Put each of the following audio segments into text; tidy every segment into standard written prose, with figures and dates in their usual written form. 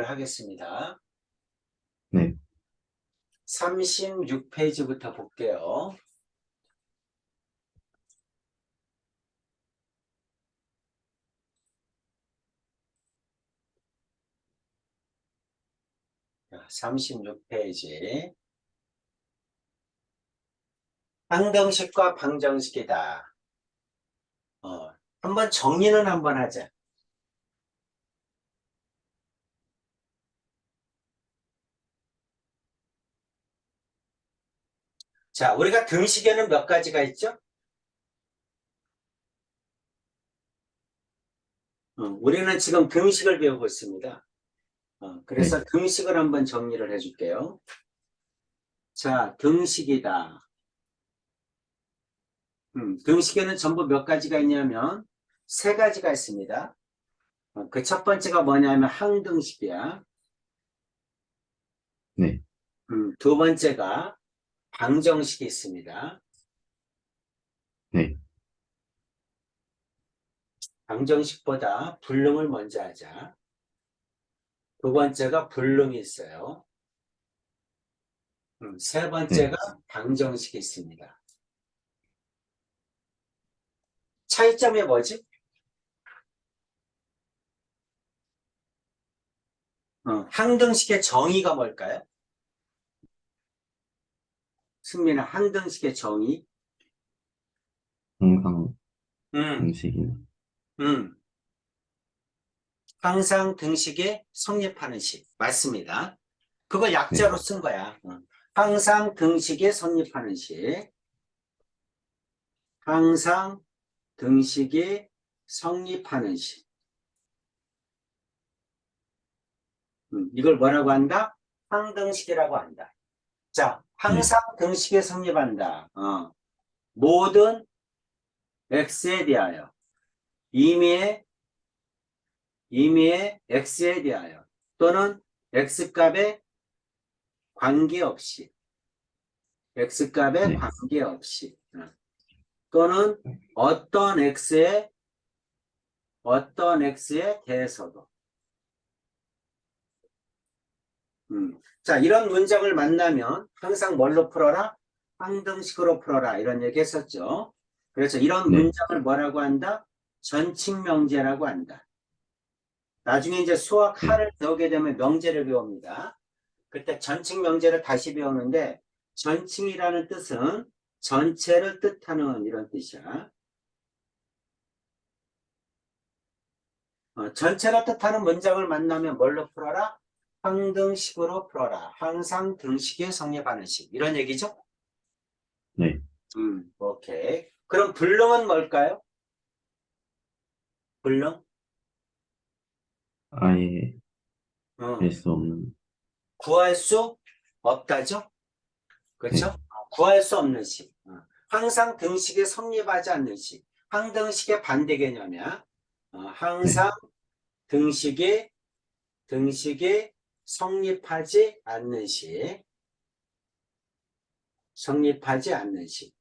시작을 하겠습니다. 네. 36페이지부터 볼게요. 자, 36페이지. 항등식과 방정식이다. 한번 정리는 한번 하자. 자, 우리가 등식에는 몇 가지가 있죠? 우리는 지금 등식을 배우고 있습니다. 그래서 네. 등식을 한번 정리를 해줄게요. 자, 등식이다. 등식에는 전부 몇 가지가 있냐면 세 가지가 있습니다. 그 첫 번째가 뭐냐면 항등식이야. 네. 두 번째가 방정식이 있습니다. 네. 방정식보다 불능을 먼저 하자. 두 번째가 불능이 있어요. 세 네. 번째가 방정식이 있습니다. 차이점이 뭐지? 항등식의 정의가 뭘까요? 승민아, 항등식의 정의? 항상 음, 음식이나. 음. 항상 등식에 성립하는 식. 맞습니다. 그거 네. 약자로 쓴 거야. 항상 등식에 성립하는 식. 항상 등식에 성립하는 식. 이걸 뭐라고 한다? 항등식이라고 한다. 자, 네. 항상 등식에 성립한다. 모든 x에 대하여. 임의의 x에 대하여. 또는 x값에 관계없이. x값에 네. 관계없이. 또는 어떤 x에 대해서도. 자, 이런 문장을 만나면 항상 뭘로 풀어라? 항등식으로 풀어라. 이런 얘기 했었죠. 그래서 이런 네. 문장을 뭐라고 한다? 전칙명제라고 한다. 나중에 이제 수학 네. 하를 배우게 되면 명제를 배웁니다. 그때 전칙명제를 다시 배우는데 전칙이라는 뜻은 전체를 뜻하는 이런 뜻이야. 전체를 뜻하는 문장을 만나면 뭘로 풀어라? 항등식으로 풀어라. 항상 등식에 성립하는 식. 이런 얘기죠? 네. 오케이. 그럼 불능은 뭘까요? 불능? 아예 알 어, 수 없는. 구할 수 없다죠? 그렇죠? 네. 구할 수 없는 식. 항상 등식에 성립하지 않는 식. 항등식의 반대 개념이야. 네. 항상 등식에 성립하지 않는 식. 성립하지 않는 식.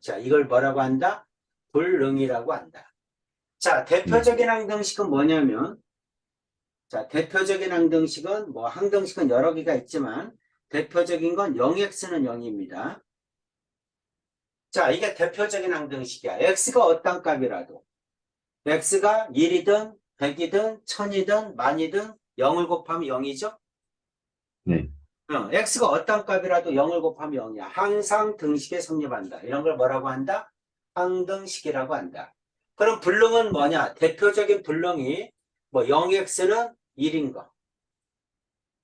자, 이걸 뭐라고 한다? 불능이라고 한다. 자, 네. 대표적인 항등식은 뭐냐면, 자, 대표적인 항등식은, 뭐, 항등식은 여러 개가 있지만, 대표적인 건 0x는 0입니다. 자, 이게 대표적인 항등식이야. x가 어떤 값이라도. x가 1이든, 100이든, 1000이든, 만이든, 0을 곱하면 0이죠? 네. x가 어떤 값이라도 0을 곱하면 0이야. 항상 등식에 성립한다. 이런 걸 뭐라고 한다? 항등식이라고 한다. 그럼 불능은 뭐냐? 대표적인 불능이 뭐 0x는 1인 거.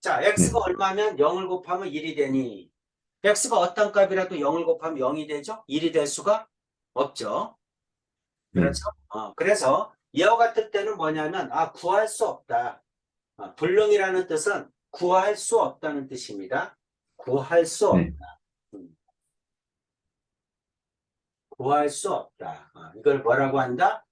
자, x가 네. 얼마면 0을 곱하면 1이 되니? x가 어떤 값이라도 0을 곱하면 0이 되죠? 1이 될 수가 없죠. 네. 그렇죠? 그래서 이와 같은 때는 뭐냐면 구할 수 없다. 불능이라는 뜻은 구할 수 없다는 뜻입니다. 구할 수 네. 없다. 구할 수 없다. 이걸 뭐라고 한다?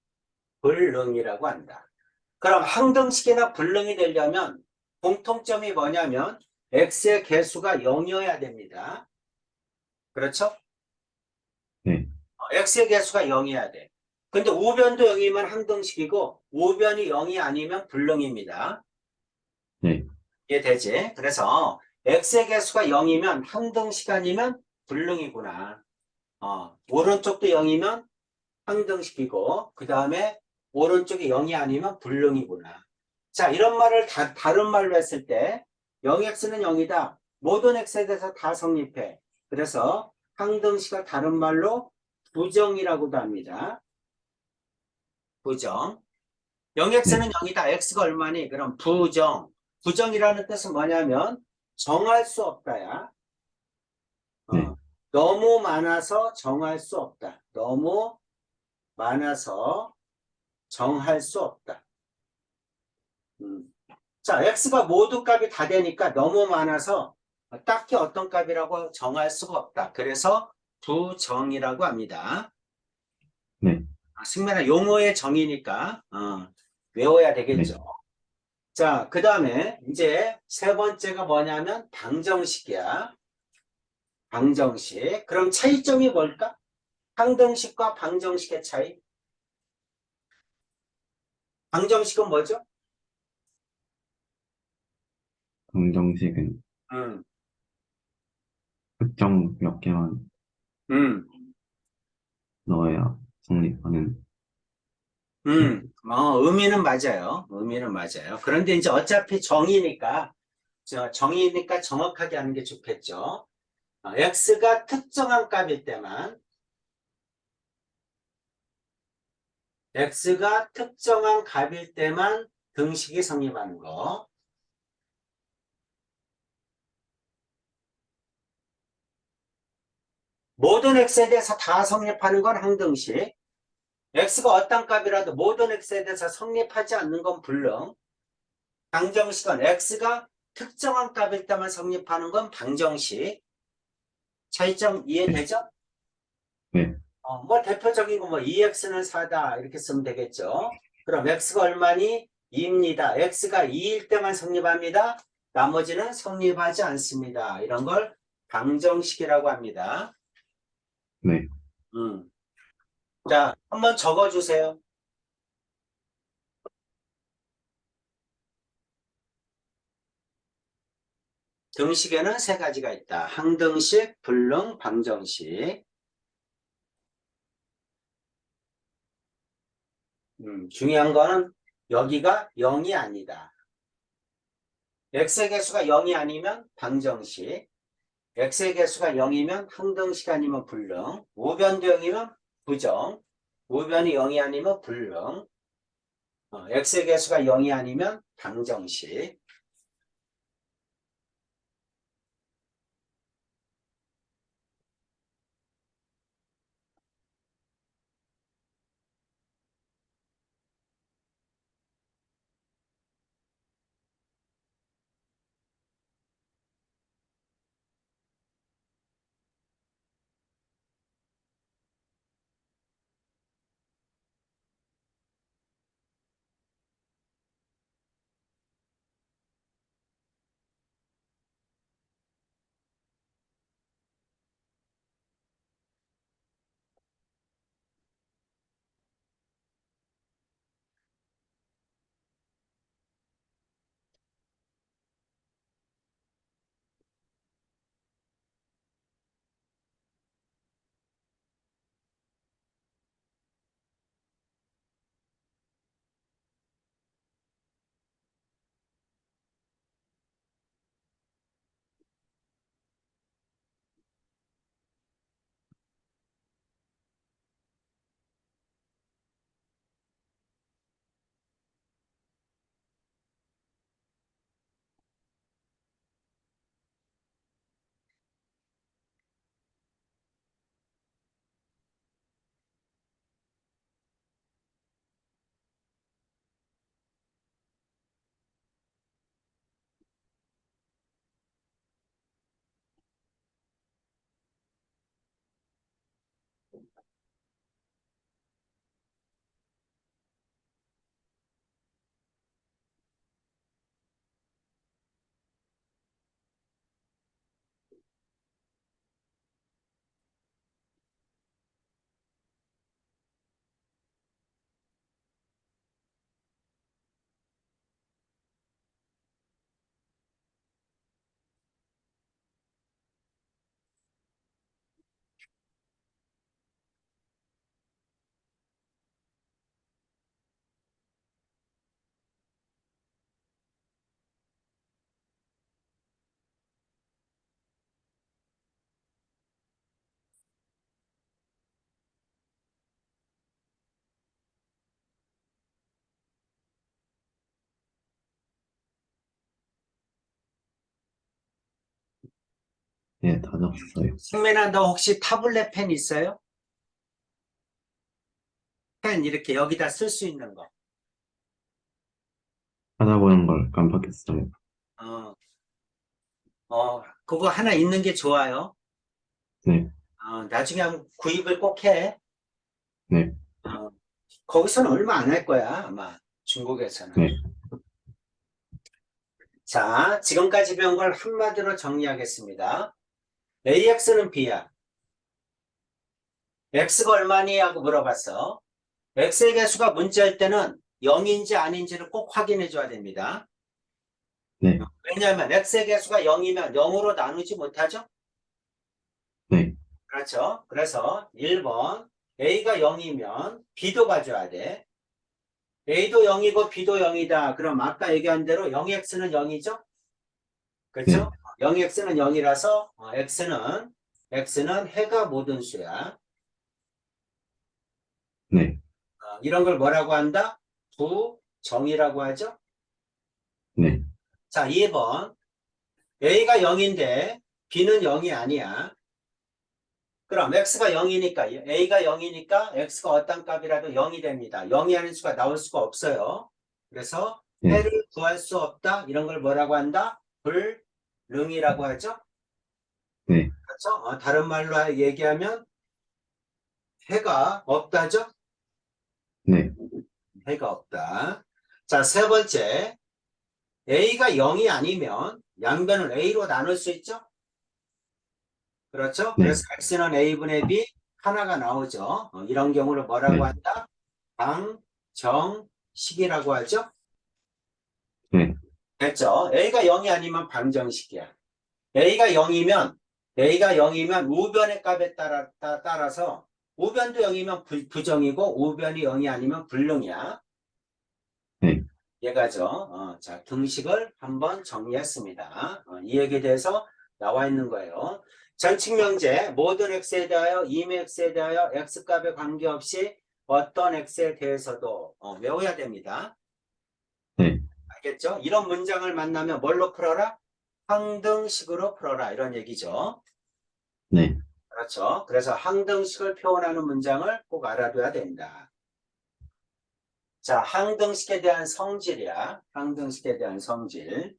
불능이라고 한다. 그럼 항등식이나 불능이 되려면 공통점이 뭐냐면 x의 개수가 0이어야 됩니다. 그렇죠? 네. x의 개수가 0이어야 돼. 근데 우변도 0이면 항등식이고 우변이 0이 아니면 불능입니다. 네. 이해되지? 그래서 x의 개수가 0이면 항등식아니면 불능이구나. 오른쪽도 0이면 항등식이고 그 다음에 오른쪽이 0이 아니면 불능이구나. 자, 이런 말을 다른 말로 했을 때 0x는 0이다. 모든 x에 대해서 다 성립해. 그래서 항등식을 다른 말로 부정이라고도 합니다. 부정. 네, 0x는 0이다. x가 얼마니? 그럼 부정. 부정이라는 뜻은 뭐냐면 정할 수 없다야. 네, 어, 너무 많아서 정할 수 없다. 너무 많아서 정할 수 없다. 음. 자, x가 모든 값이 다 되니까 너무 많아서 딱히 어떤 값이라고 정할 수가 없다. 그래서 부정이라고 합니다. 네, 승민아, 용어의 정의니까 외워야 네. 되겠죠. 자, 그 다음에 이제 세 번째가 뭐냐면 방정식이야. 방정식. 그럼 차이점이 뭘까? 항등식과 방정식의 차이. 방정식은 뭐죠? 방정식은 음, 특정 몇 개만 음, 넣어야 성립하는. 의미는 맞아요. 의미는 맞아요. 그런데 이제 어차피 정의니까, 정의니까 정확하게 하는 게 좋겠죠. x가 특정한 값일 때만, x가 특정한 값일 때만 등식이 성립하는 거. 모든 x에 대해서 다 성립하는 건 항등식. x가 어떤 값이라도 모든 x에 대해서 성립하지 않는 건 불능. 방정식은 x가 특정한 값일 때만 성립하는 건 방정식. 차이점 네, 이해되죠? 네, 뭐 대표적인 거 뭐 2x는 4다 이렇게 쓰면 되겠죠. 그럼 x가 얼마니? 2입니다. x가 2일 때만 성립합니다. 나머지는 성립하지 않습니다. 이런 걸 방정식이라고 합니다. 네. 음. 자, 한번 적어주세요. 등식에는 세 가지가 있다. 항등식, 불능, 방정식. 중요한 거는 여기가 0이 아니다. x의 개수가 0이 아니면 방정식, x의 개수가 0이면 항등식 아니면 불능, 우변도 0이면 부정, 우변이 0이 아니면 불능, x의 개수가 0이 아니면 방정식. 네, 다 적었어요. 승민아, 너 혹시 타블렛 펜 있어요? 펜 이렇게 여기다 쓸 수 있는 거. 찾아보는 걸 깜빡했어요. 어, 그거 하나 있는 게 좋아요. 네, 나중에 한번 구입을 꼭 해. 네, 어, 거기서는 얼마 안 할 거야, 아마. 중국에서는. 네, 자, 지금까지 배운 걸 한마디로 정리하겠습니다. AX는 B야. X가 얼마니? 하고 물어봤어. X의 개수가 문자일 때는 0인지 아닌지를 꼭 확인해 줘야 됩니다. 네, 왜냐하면 X의 개수가 0이면 0으로 나누지 못하죠? 네, 그렇죠? 그래서 1번 A가 0이면 B도 가져야 돼. A도 0이고 B도 0이다. 그럼 아까 얘기한 대로 0X는 0이죠? 네, 그렇죠? 0X는 0이라서 X는 해가 모든 수야. 네, 이런 걸 뭐라고 한다? 부정이라고 하죠? 네, 자, 2번 A가 0인데 B는 0이 아니야. 그럼 X가 0이니까 A가 0이니까 X가 어떤 값이라도 0이 됩니다. 0이 아닌 수가 나올 수가 없어요. 그래서 네, 해를 구할 수 없다. 이런 걸 뭐라고 한다? 불능이라고 하죠. 네, 그렇죠? 다른 말로 얘기하면 해가 없다죠? 네, 해가 없다. 자, 세 번째. A가 0이 아니면 양변을 A로 나눌 수 있죠? 그렇죠? 네, 그래서 X는 A분의 B 하나가 나오죠. 이런 경우를 뭐라고 네, 한다? 방정식이라고 하죠. 네, 됐죠? A가 0이 아니면 방정식이야. A가 0이면 우변의 값에 따라서 우변도 0이면 부정이고 우변이 0이 아니면 불능이야. 네, 얘가죠. 자, 등식을 한번 정리했습니다. 이 얘기에 대해서 나와 있는 거예요. 전칙명제 모든 x에 대하여 임의 x에 대하여 x값에 관계없이 어떤 x에 대해서도 외워야 됩니다. 네, 알겠죠? 이런 문장을 만나면 뭘로 풀어라? 항등식으로 풀어라 이런 얘기죠. 네, 그렇죠? 그래서 항등식을 표현하는 문장을 꼭 알아둬야 된다. 자, 항등식에 대한 성질이야. 항등식에 대한 성질.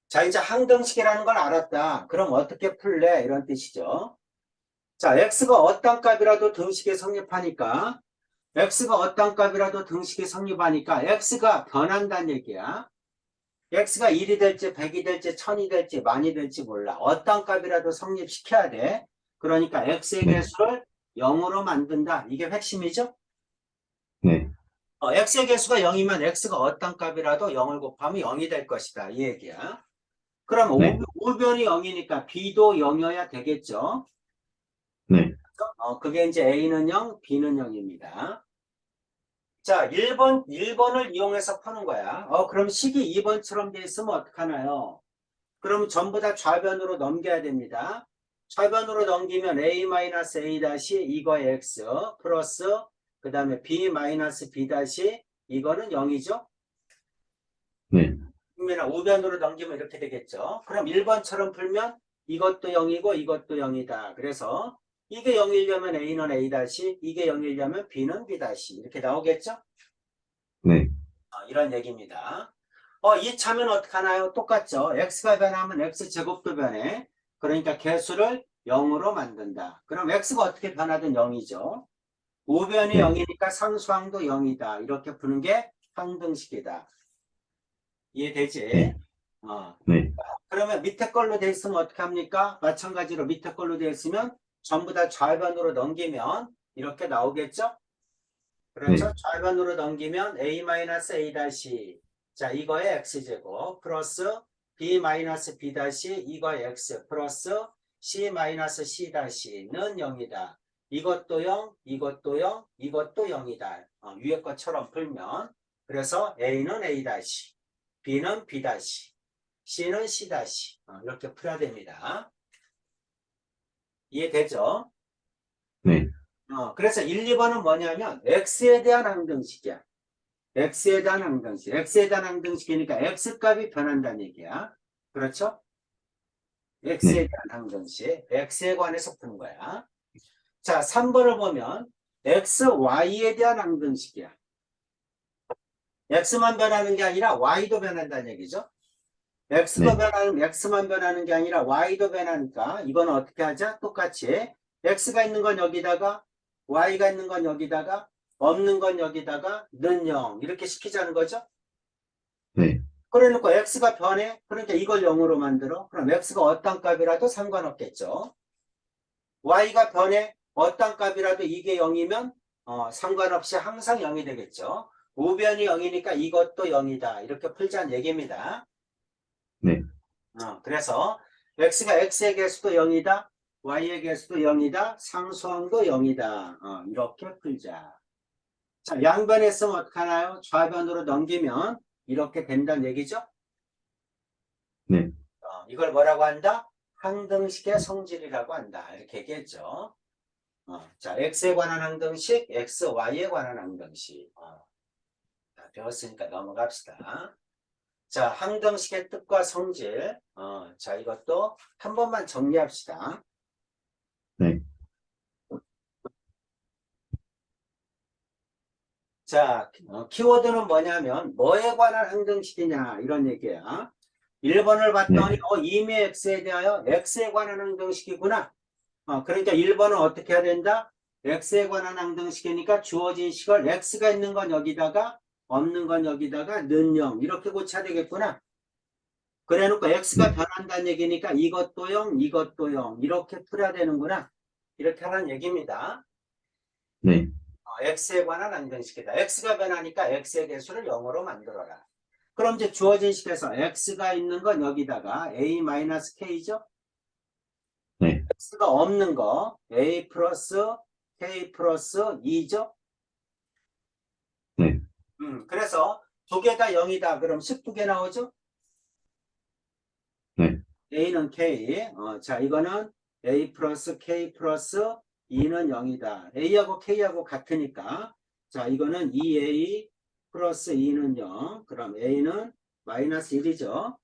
자, 이제 항등식이라는 걸 알았다. 그럼 어떻게 풀래? 이런 뜻이죠. 자, x가 어떤 값이라도 등식에 성립하니까 x가 어떤 값이라도 등식에 성립하니까 x가 변한다는 얘기야. x가 1이 될지 100이 될지 1000이 될지 만이 될지 몰라. 어떤 값이라도 성립시켜야 돼. 그러니까 x의 네, 개수를 0으로 만든다. 이게 핵심이죠. 네, x의 개수가 0이면 x가 어떤 값이라도 0을 곱하면 0이 될 것이다. 이 얘기야. 그럼 네, 우변이 0이니까 b도 0이어야 되겠죠. 네, 그게 이제 a는 0, b는 0입니다. 자, 1번을 이용해서 푸는 거야. 그럼 식이 2번처럼 돼 있으면 어떡하나요? 그럼 전부 다 좌변으로 넘겨야 됩니다. 좌변으로 넘기면 a-a 다시 이거의 x 플러스 그 다음에 b-b 다시 이거는 0이죠. 네, 그러면 우변으로 넘기면 이렇게 되겠죠. 그럼 1번처럼 풀면 이것도 0이고 이것도 0이다. 그래서 이게 0이려면 a는 a 다시 이게 0이려면 b는 b 다시 이렇게 나오겠죠. 네, 이런 얘기입니다. 이차면 어떡하나요? 똑같죠. x가 변하면 x제곱도 변해. 그러니까 개수를 0으로 만든다. 그럼 x가 어떻게 변하든 0이죠. 우변이 네, 0이니까 상수항도 0이다. 이렇게 푸는 게 항등식이다. 이해되지? 네, 어. 네, 그러면 밑에 걸로 돼 있으면 어떻게 합니까? 마찬가지로 밑에 걸로 돼 있으면 전부 다 좌변으로 넘기면 이렇게 나오겠죠? 그렇죠? 네, 좌변으로 넘기면 a-a 다시 자 이거의 x제곱 플러스 b-b 다시 이거의 x 플러스 c-c 다시는 0이다. 이것도 0, 이것도 0, 이것도 0이다. 위에 것처럼 풀면 그래서 a는 a 다시 b는 b 다시 c는 c 다시 이렇게 풀어야 됩니다. 이해되죠? 네, 그래서 1, 2번은 뭐냐면 x에 대한 항등식이야. x에 대한 항등식. x에 대한 항등식이니까 x값이 변한다는 얘기야. 그렇죠? x에 네. 대한 항등식, x에 관해서 푸는 거야. 자, 3번을 보면 x, y에 대한 항등식이야. x만 변하는 게 아니라 y도 변한다는 얘기죠. 네. x만 변하는 게 아니라 y도 변하니까 이거는 어떻게 하자? 똑같이 x가 있는 건 여기다가 y가 있는 건 여기다가 없는 건 여기다가 는 0 이렇게 시키자는 거죠. 네. 그래 놓고 x가 변해. 그러니까 이걸 0으로 만들어. 그럼 x가 어떤 값이라도 상관없겠죠. y가 변해. 어떤 값이라도 이게 0이면 상관없이 항상 0이 되겠죠. 우변이 0이니까 이것도 0이다. 이렇게 풀자는 얘기입니다. 네. 그래서 x가 x의 개수도 0이다. y의 개수도 0이다. 상수항도 0이다. 이렇게 풀자. 자, 양변했으면 어떡하나요? 좌변으로 넘기면 이렇게 된다는 얘기죠. 네. 이걸 뭐라고 한다? 항등식의 성질이라고 한다. 이렇게 얘기했죠. 자, x에 관한 항등식, x, y에 관한 항등식. 다 배웠으니까 넘어갑시다. 자, 항등식의 뜻과 성질. 자, 이것도 한 번만 정리합시다. 네. 자, 키워드는 뭐냐면 뭐에 관한 항등식이냐 이런 얘기야. 1번을 네. 봤더니 이미 x에 대하여 x에 관한 항등식이구나. 그러니까 1번은 어떻게 해야 된다? x에 관한 항등식이니까 주어진 식을 x가 있는 건 여기다가 없는 건 여기다가 는 0 이렇게 고쳐야 되겠구나. 그래 놓고 x가 네. 변한다는 얘기니까 이것도 0 이것도 0 이렇게 풀어야 되는구나. 이렇게 하는 얘기입니다. 네. x에 관한 항등식이다. x가 변하니까 x의 개수를 0으로 만들어라. 그럼 이제 주어진 식에서 x가 있는 건 여기다가 a-k죠? 네. x가 없는 거 a 플러스 k 플러스 2죠? 네. 그래서 두 개 다 0이다. 그럼 식 두 개 나오죠? 네. a는 k. 자, 이거는 a 플러스 k 플러스 2는 0이다. a하고 k하고 같으니까. 자, 이거는 2a 플러스 2는 0. 그럼 a는 마이너스 1이죠.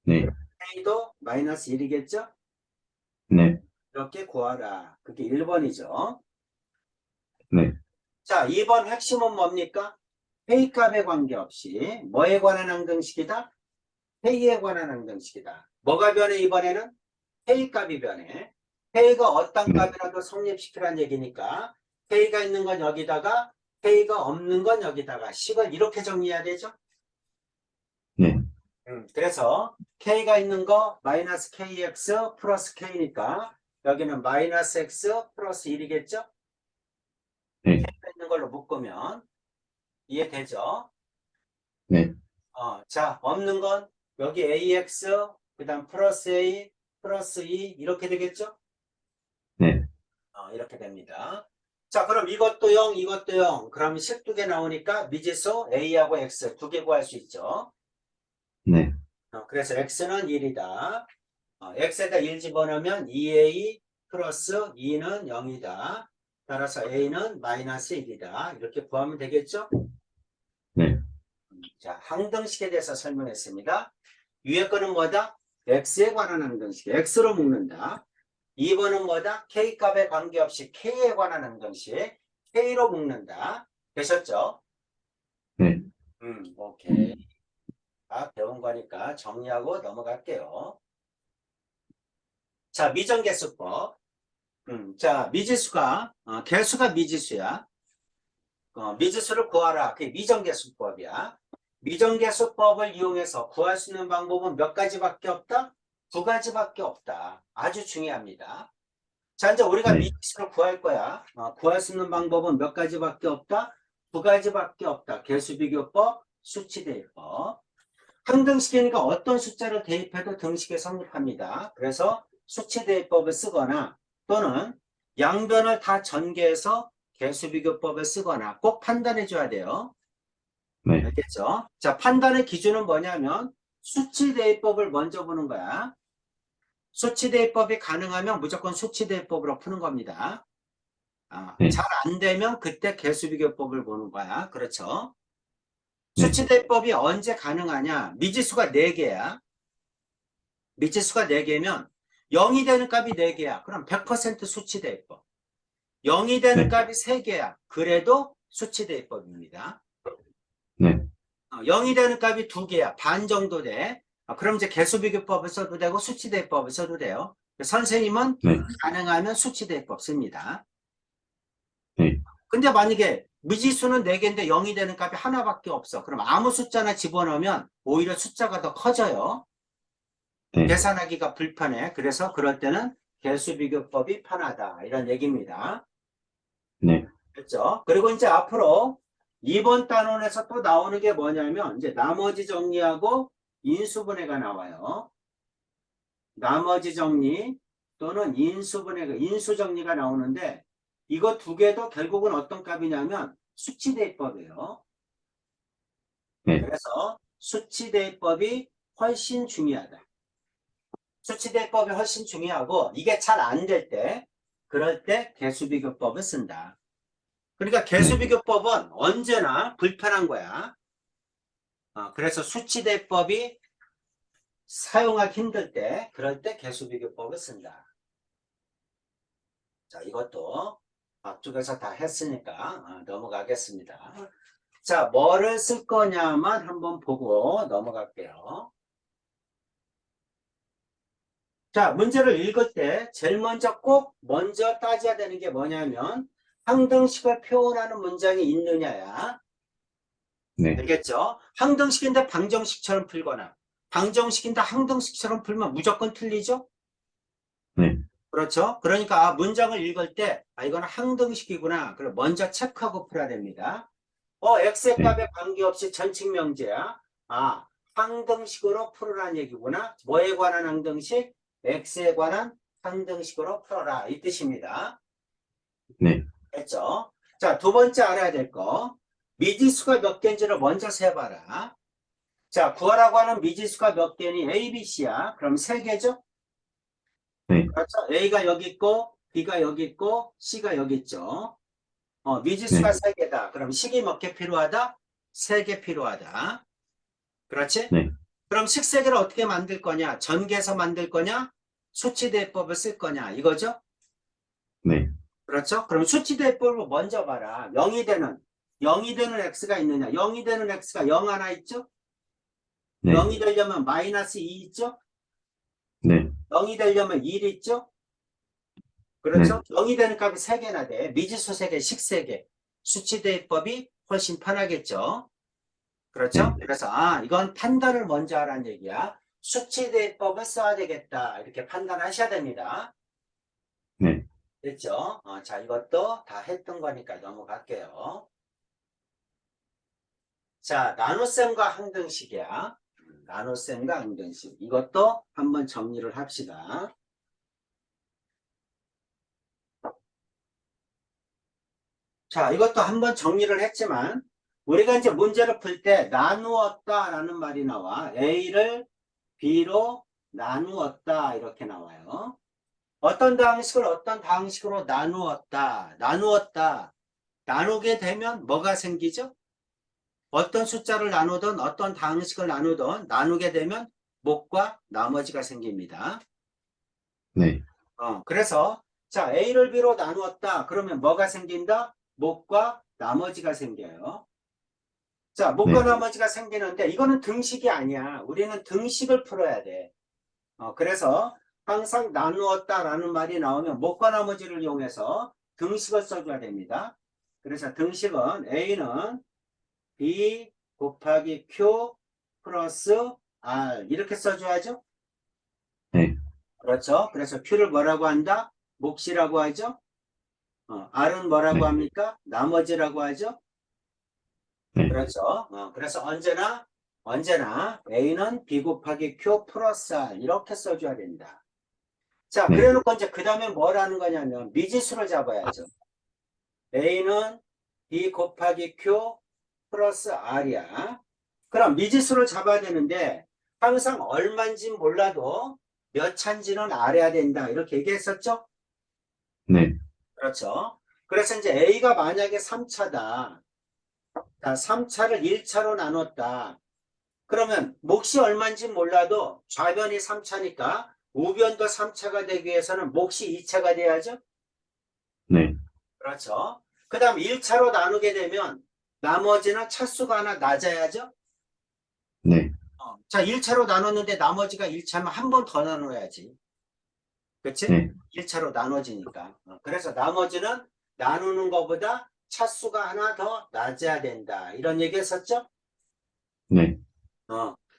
네. k도 마이너스 1이겠죠? 네. 이렇게 구하라. 그게 1번이죠. 네. 자, 2번 핵심은 뭡니까? K값에 관계없이 뭐에 관한 항등식이다? K에 관한 항등식이다. 뭐가 변해 이번에는? K값이 변해. K가 어떤 네. 값이라도 성립시키라는 얘기니까 K가 있는 건 여기다가 K가 없는 건 여기다가 식을 이렇게 정리해야 되죠? 네. 그래서 K가 있는 거 마이너스 KX 플러스 K니까 여기는 마이너스 X 플러스 1이겠죠? 네. 있는 걸로 묶으면 이해되죠? 네. 자, 없는 건 여기 AX, 그 다음 플러스 A, 플러스 2 이렇게 되겠죠? 네. 이렇게 됩니다. 자, 그럼 이것도 0, 이것도 0. 그럼 식 두 개 나오니까 미지수 A하고 X 두 개 구할 수 있죠. 네. 그래서 X는 1이다. X에다 1 집어넣으면 2A 플러스 2는 0이다. 따라서 A는 마이너스 1이다. 이렇게 구하면 되겠죠? 네. 자, 항등식에 대해서 설명했습니다. 위에 거는 뭐다? x에 관한 항등식. x로 묶는다. 2번은 뭐다? k값에 관계없이 k에 관한 항등식. k로 묶는다. 되셨죠? 네. 오케이. 다 배운 거니까 정리하고 넘어갈게요. 자, 미정계수법. 자, 미지수가, 개수가 미지수야. 미지수를 구하라. 그게 미정계수법이야. 미정계수법을 이용해서 구할 수 있는 방법은 몇 가지밖에 없다? 두 가지밖에 없다. 아주 중요합니다. 자, 이제 우리가 네. 미지수를 구할 거야. 구할 수 있는 방법은 몇 가지밖에 없다? 두 가지밖에 없다. 개수비교법, 수치대입법. 항등식이니까 어떤 숫자를 대입해도 등식에 성립합니다. 그래서 수치대입법을 쓰거나 또는 양변을 다 전개해서 개수비교법을 쓰거나 꼭 판단해 줘야 돼요. 네. 알겠죠? 자, 판단의 기준은 뭐냐면 수치대입법을 먼저 보는 거야. 수치대입법이 가능하면 무조건 수치대입법으로 푸는 겁니다. 네. 잘 안 되면 그때 개수비교법을 보는 거야. 그렇죠? 네. 수치대입법이 언제 가능하냐? 미지수가 4개야. 미지수가 4개면 0이 되는 값이 4개야. 그럼 100% 수치대입법. 0이 되는 네. 값이 3개야. 그래도 수치대입법입니다. 네. 0이 되는 값이 2개야. 반 정도 돼. 그럼 이제 개수비교법을 써도 되고 수치대입법을 써도 돼요. 선생님은 네. 가능하면 수치대입법 씁니다. 네. 근데 만약에 미지수는 4개인데 0이 되는 값이 하나밖에 없어. 그럼 아무 숫자나 집어넣으면 오히려 숫자가 더 커져요. 네. 계산하기가 불편해. 그래서 그럴 때는 개수비교법이 편하다. 이런 얘기입니다. 네. 됐죠? 그리고 이제 앞으로 2번 단원에서 또 나오는 게 뭐냐면 이제 나머지 정리하고 인수분해가 나와요. 나머지 정리 또는 인수정리가 나오는데 이거 두 개도 결국은 어떤 값이냐면 수치대입법이에요. 네. 그래서 수치대입법이 훨씬 중요하다. 수치대입법이 훨씬 중요하고 이게 잘 안 될 때 그럴 때 개수비교법을 쓴다. 그러니까 개수비교법은 언제나 불편한 거야. 그래서 수치대법이 사용하기 힘들 때, 그럴 때 개수비교법을 쓴다. 자, 이것도 앞쪽에서 다 했으니까 넘어가겠습니다. 자, 뭐를 쓸 거냐만 한번 보고 넘어갈게요. 자, 문제를 읽을 때 제일 꼭 먼저 따져야 되는 게 뭐냐면 항등식을 표현하는 문장이 있느냐야. 네. 알겠죠? 항등식인데 방정식처럼 풀거나 방정식인데 항등식처럼 풀면 무조건 틀리죠? 네. 그렇죠? 그러니까 문장을 읽을 때 이거는 항등식이구나. 그럼 먼저 체크하고 풀어야 됩니다. x의 네. 값에 관계없이 전칙 명제야. 항등식으로 풀으라는 얘기구나. 뭐에 관한 항등식? x에 관한 항등식으로 풀어라. 이 뜻입니다. 네. 됐죠? 자, 두 번째 알아야 될 거. 미지수가 몇 개인지를 먼저 세봐라. 자, 구하라고 하는 미지수가 몇 개니? A, B, C야. 그럼 3개죠? 네. 그렇죠? A가 여기 있고, B가 여기 있고, C가 여기 있죠. 미지수가 네. 3개다. 그럼 식이 몇 개 필요하다? 3개 필요하다. 그렇지? 네. 그럼 식 3개를 어떻게 만들 거냐? 전개해서 만들 거냐? 수치대법을 쓸 거냐? 이거죠? 네. 그렇죠? 그럼 수치대법을 먼저 봐라. 0이 되는 x가 있느냐? 0이 되는 x가 0 하나 있죠? 네. 0이 되려면 마이너스 2 있죠? 네. 0이 되려면 1 있죠? 그렇죠? 0이 되는 값이 3개나 돼. 미지수 3개, 식 3개. 수치대입법이 훨씬 편하겠죠? 그렇죠? 네. 그래서 이건 판단을 먼저 하라는 얘기야. 수치대입법을 써야 되겠다. 이렇게 판단하셔야 됩니다. 네. 됐죠? 자, 이것도 다 했던 거니까 넘어갈게요. 자, 나눗셈과 항등식이야. 나눗셈과 항등식. 이것도 한번 정리를 합시다. 자, 이것도 한번 정리를 했지만 우리가 이제 문제를 풀 때 나누었다라는 말이 나와. A를 B로 나누었다 이렇게 나와요. 어떤 방식을 어떤 방식으로 나누었다. 나누게 되면 뭐가 생기죠? 어떤 숫자를 나누든 어떤 방식을 나누든 나누게 되면 목과 나머지가 생깁니다. 네. 그래서 자, A를 B로 나누었다. 그러면 뭐가 생긴다? 목과 나머지가 생겨요. 자, 목과 네. 나머지가 생기는데 이거는 등식이 아니야. 우리는 등식을 풀어야 돼. 그래서 항상 나누었다라는 말이 나오면 목과 나머지를 이용해서 등식을 써줘야 됩니다. 그래서 등식은 A는 B 곱하기 Q 플러스 R 이렇게 써줘야죠. 네. 그렇죠. 그래서 Q를 뭐라고 한다? 몫이라고 하죠. R은 뭐라고 네. 합니까? 나머지라고 하죠. 네. 그렇죠. 그래서 언제나 A는 B 곱하기 Q 플러스 R 이렇게 써줘야 된다. 자, 네. 그래 놓고 이제 그 다음에 뭘 하는 거냐면 미지수를 잡아야죠. A는 B 곱하기 Q 플러스 R이야. 그럼 미지수를 잡아야 되는데 항상 얼마인지 몰라도 몇 차인지는 알아야 된다. 이렇게 얘기했었죠? 네. 그렇죠. 그래서 이제 A가 만약에 3차다. 자, 3차를 1차로 나눴다. 그러면 몫이 얼마인지 몰라도 좌변이 3차니까 우변도 3차가 되기 위해서는 몫이 2차가 돼야죠. 네. 그렇죠. 그 다음 1차로 나누게 되면 나머지는 차수가 하나 낮아야죠. 네. 자, 1차로 나눴는데 나머지가 1차면 한 번 더 나눠야지. 그치? 네. 1차로 나눠지니까. 그래서 나머지는 나누는 것보다 차수가 하나 더 낮아야 된다. 이런 얘기 했었죠? 네.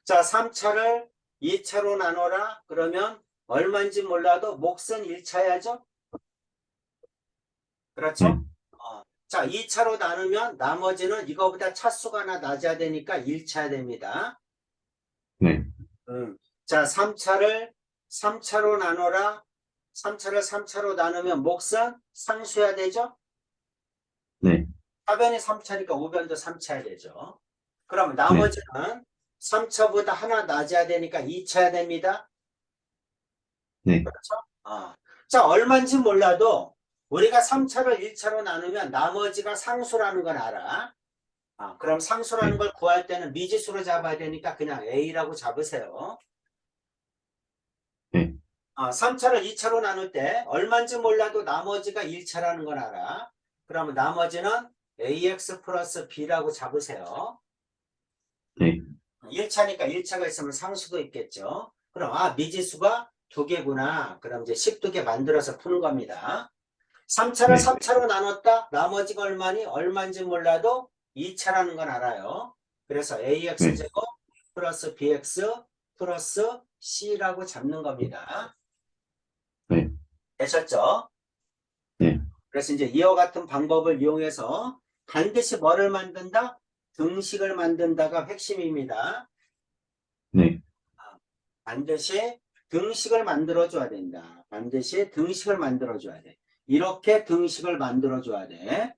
자, 3차를 2차로 나눠라. 그러면 얼마인지 몰라도 몫은 1차야죠? 네. 그렇죠? 자, 2차로 나누면 나머지는 이거보다 차수가 하나 낮아야 되니까 1차 됩니다. 네. 자, 3차로 나눠라. 3차를 3차로 나누면 몫은 상수해야 되죠? 네. 하변이 3차니까 우변도 3차야 되죠. 그러면 네. 나머지는 3차보다 하나 낮아야 되니까 2차야 됩니다. 네. 그렇죠? 자, 얼마인지 몰라도 우리가 3차를 1차로 나누면 나머지가 상수라는 걸 알아. 그럼 상수라는 네. 걸 구할 때는 미지수로 잡아야 되니까 그냥 A라고 잡으세요. 네. 3차를 2차로 나눌 때 얼마인지 몰라도 나머지가 1차라는 걸 알아. 그러면 나머지는 AX 플러스 B라고 잡으세요. 네. 1차니까 1차가 있으면 상수도 있겠죠. 그럼 미지수가 2개구나. 그럼 이제 12개 만들어서 푸는 겁니다. 3차를 네. 3차로 나눴다. 나머지가 얼마인지 몰라도 2차라는 건 알아요. 그래서 네. AX제곱 플러스 BX 플러스 C라고 잡는 겁니다. 네. 되셨죠? 네. 그래서 이제 이와 같은 방법을 이용해서 반드시 뭐를 만든다? 등식을 만든다가 핵심입니다. 네. 반드시 등식을 만들어줘야 된다. 반드시 등식을 만들어줘야 돼. 이렇게 등식을 만들어줘야 돼.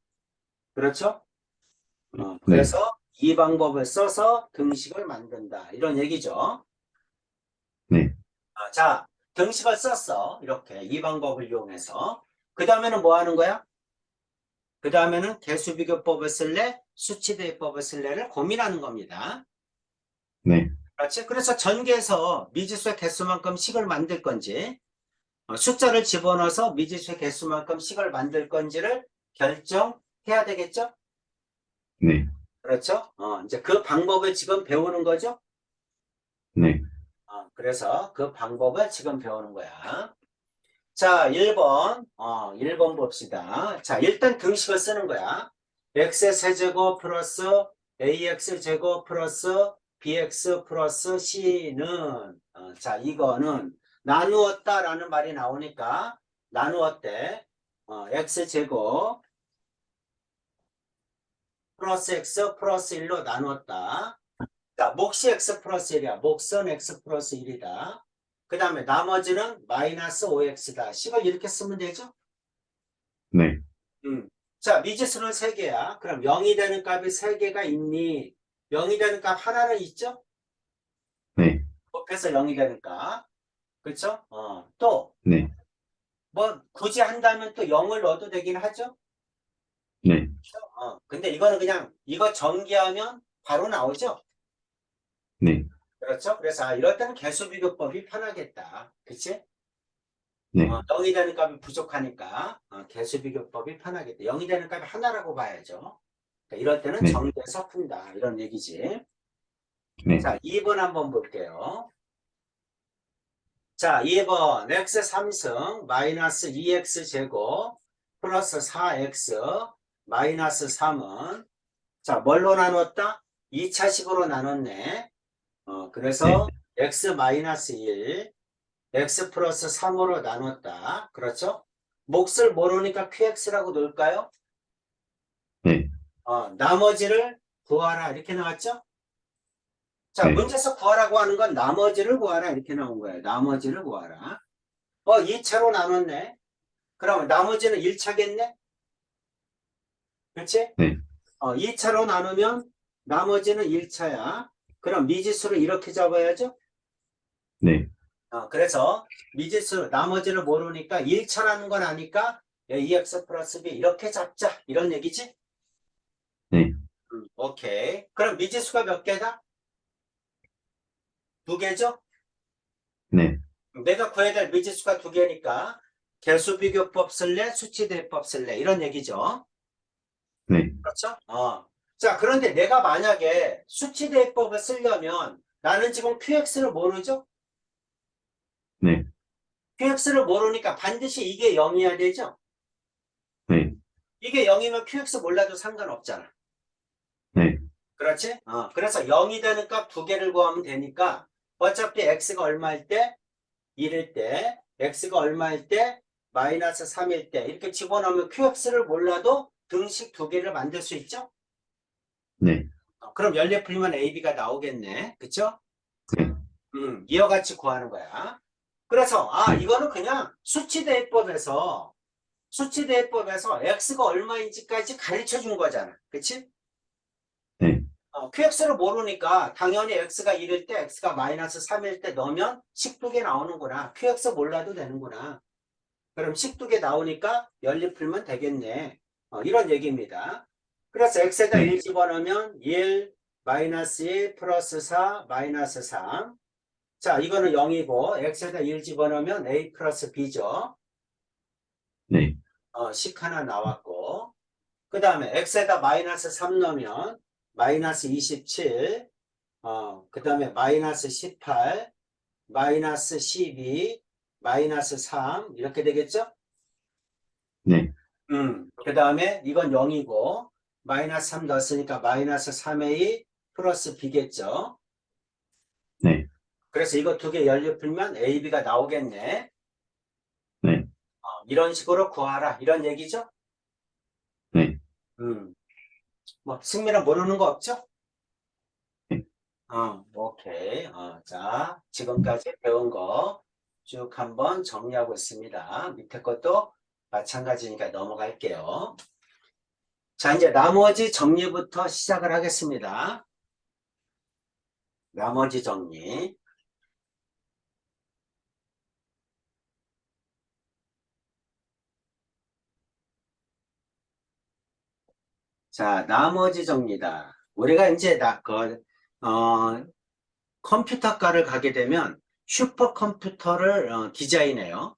그렇죠? 네. 그래서 이 방법을 써서 등식을 만든다. 이런 얘기죠. 네. 자, 등식을 썼어. 이렇게 이 방법을 이용해서. 그 다음에는 뭐 하는 거야? 그 다음에는 개수비교법을 쓸래? 수치대입법을 쓸래를 고민하는 겁니다. 네. 그렇지? 그래서 전개해서 미지수의 개수만큼 식을 만들 건지 숫자를 집어넣어서 미지수의 개수만큼 식을 만들 건지를 결정해야 되겠죠? 네. 그렇죠? 이제 그 방법을 지금 배우는 거죠? 네. 그래서 그 방법을 지금 배우는 거야. 자, 1번 봅시다. 자, 일단 등식을 쓰는 거야. x의 세제곱 플러스 ax 제곱 플러스 bx 플러스 c는 자, 이거는 나누었다라는 말이 나오니까 나누었대. x 제곱 플러스 x 플러스 1로 나누었다. 자, 몫이 x 플러스 1이야. 몫은 x 플러스 1이다. 그 다음에 나머지는 마이너스 5x다. 식을 이렇게 쓰면 되죠? 네. 자, 미지수는 3개야. 그럼 0이 되는 값이 3개가 있니? 0이 되는 값 하나는 있죠? 네. 곱해서 0이 되는 값. 그렇죠? 또, 네. 뭐, 굳이 한다면 또 0을 넣어도 되긴 하죠? 네. 근데 이거는 그냥, 이거 전개하면 바로 나오죠? 네. 그렇죠? 그래서 이럴 때는 개수비교법이 편하겠다. 그치? 네. 0이 되는 값이 부족하니까 개수비교법이 편하겠다. 0이 되는 값이 하나라고 봐야죠. 그러니까 이럴 때는 네. 정리해서 푼다. 이런 얘기지. 네. 자, 2번 한번 볼게요. 자, 2번 x 3승 마이너스 2x 제곱 플러스 4x 마이너스 3은 자, 뭘로 나눴다? 2차식으로 나눴네. 그래서 x 마이너스 1 x 플러스 3으로 나눴다. 그렇죠? 몫을 모르니까 qx라고 놓을까요? 네. 나머지를 구하라. 이렇게 나왔죠? 자, 네. 문제에서 구하라고 하는 건 나머지를 구하라. 이렇게 나온 거예요. 나머지를 구하라. 2차로 나눴네. 그러면 나머지는 1차겠네? 그렇지? 네. 2차로 나누면 나머지는 1차야. 그럼 미지수를 이렇게 잡아야죠? 네. 그래서 미지수 나머지를 모르니까 1차라는 건 아니까 ax 플러스 b 이렇게 잡자 이런 얘기지? 네. 오케이. 그럼 미지수가 몇 개다? 두 개죠? 네. 내가 구해야 될 미지수가 두 개니까 개수비교법 쓸래? 수치대입법 쓸래? 이런 얘기죠. 네. 그렇죠? 자, 그런데 내가 만약에 수치대입법을 쓰려면 나는 지금 QX를 모르죠? 네. QX를 모르니까 반드시 이게 0이어야 되죠? 네. 이게 0이면 QX 몰라도 상관없잖아. 네. 그렇지? 그래서 0이 되는 값 두 개를 구하면 되니까 어차피 X가 얼마일 때? 1일 때, X가 얼마일 때? 마이너스 3일 때 이렇게 집어넣으면 QX를 몰라도 등식 두 개를 만들 수 있죠? 네. 그럼 연립 풀리면 AB가 나오겠네. 그쵸? 네. 이와 같이 구하는 거야. 그래서 네. 이거는 그냥 수치대입법에서 X가 얼마인지까지 가르쳐 준 거잖아. 그치? 네. QX를 모르니까 당연히 X가 1일 때 X가 마이너스 3일 때 넣으면 식두개 나오는구나. QX 몰라도 되는구나. 그럼 식두개 나오니까 연립 풀면 되겠네. 이런 얘기입니다. 그래서 X에다 네. 1 집어넣으면 1, 마이너스 1, 플러스 4, 마이너스 3. 자, 이거는 0이고 X에다 1 집어넣으면 A 플러스 B죠. 네. 식 하나 나왔고 그 다음에 X에다 마이너스 3 넣으면 마이너스 27, 그 다음에 마이너스 18, 마이너스 12, 마이너스 3 이렇게 되겠죠? 네. 그 다음에 이건 0이고 마이너스 3 넣었으니까 마이너스 3a 플러스 b겠죠. 네. 그래서 이거 두 개 연립 풀면 a, b가 나오겠네. 네. 이런 식으로 구하라 이런 얘기죠. 네. 뭐 승민아 모르는 거 없죠? 네. 오케이. 자, 지금까지 배운 거 쭉 한번 정리하고 있습니다. 밑에 것도 마찬가지니까 넘어갈게요. 자, 이제 나머지 정리부터 시작을 하겠습니다. 나머지 정리. 자, 나머지 정리다. 우리가 이제 컴퓨터과를 가게 되면 슈퍼컴퓨터를 디자인해요.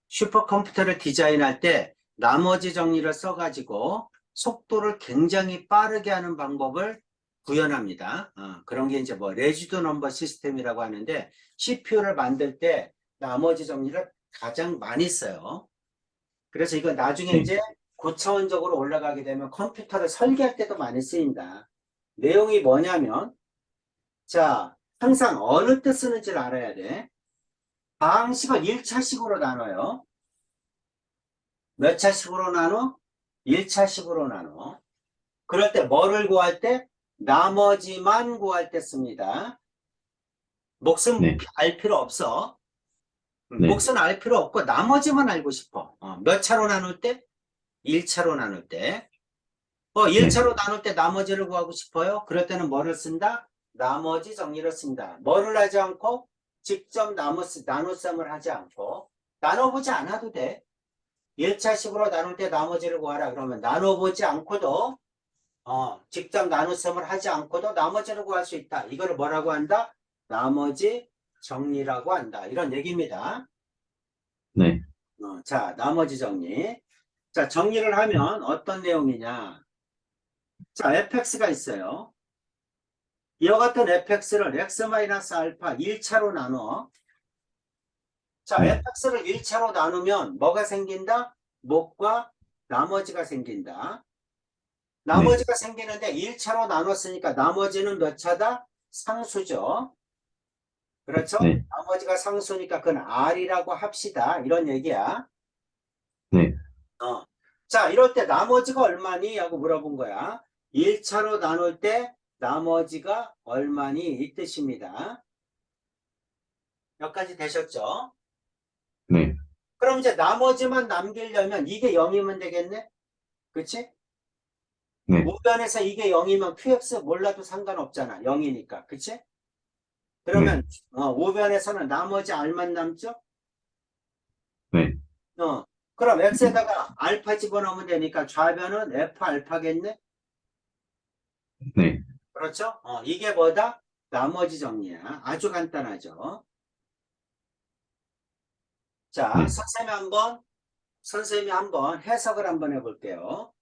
슈퍼컴퓨터를 디자인할 때 나머지 정리를 써가지고 속도를 굉장히 빠르게 하는 방법을 구현합니다. 그런 게 이제 뭐 레지드 넘버 시스템이라고 하는데 CPU를 만들 때 나머지 정리를 가장 많이 써요. 그래서 이거 나중에 네. 이제 고차원적으로 올라가게 되면 컴퓨터를 설계할 때도 많이 쓰인다. 내용이 뭐냐면, 자, 항상 어느 때 쓰는지를 알아야 돼. 방식을 1차식으로 나눠요. 몇 차식으로 나눠? 1차식으로 나눠. 그럴 때 뭐를 구할 때? 나머지만 구할 때 씁니다. 몫은 네. 알 필요 없어. 네. 몫은 알 필요 없고 나머지만 알고 싶어. 몇 차로 나눌 때? 1차로 나눌 때. 네. 1차로 나눌 때 나머지를 구하고 싶어요? 그럴 때는 뭐를 쓴다? 나머지 정리를 쓴다. 뭐를 하지 않고? 직접 나눗셈을 하지 않고. 나눠보지 않아도 돼. 1차식으로 나눌 때 나머지를 구하라. 그러면 나눠보지 않고도, 직접 나눗셈을 하지 않고도 나머지를 구할 수 있다. 이거를 뭐라고 한다? 나머지 정리라고 한다. 이런 얘기입니다. 네. 자, 나머지 정리. 자, 정리를 하면 어떤 내용이냐. 자, fx가 있어요. 이와 같은 fx를 x-알파 1차로 나눠. 자, 네. fx를 1차로 나누면 뭐가 생긴다? 목과 나머지가 생긴다. 네. 나머지가 생기는데 1차로 나눴으니까 나머지는 몇 차다? 상수죠. 그렇죠? 네. 나머지가 상수니까 그건 r이라고 합시다. 이런 얘기야. 네. 자, 이럴 때 나머지가 얼마니? 하고 물어본 거야. 1차로 나눌 때 나머지가 얼마니? 이 뜻입니다. 여기까지 되셨죠? 네. 그럼 이제 나머지만 남기려면 이게 0이면 되겠네? 그치? 네. 우변에서 이게 0이면 QX 몰라도 상관없잖아. 0이니까. 그치? 네. 그러면 우변에서는 나머지 R만 남죠? 네. 그럼 X에다가 알파 집어넣으면 되니까 좌변은 F 알파겠네? 네. 그렇죠? 이게 뭐다? 나머지 정리야. 아주 간단하죠. 자, 네. 선생님이 한번 해석을 한번 해볼게요.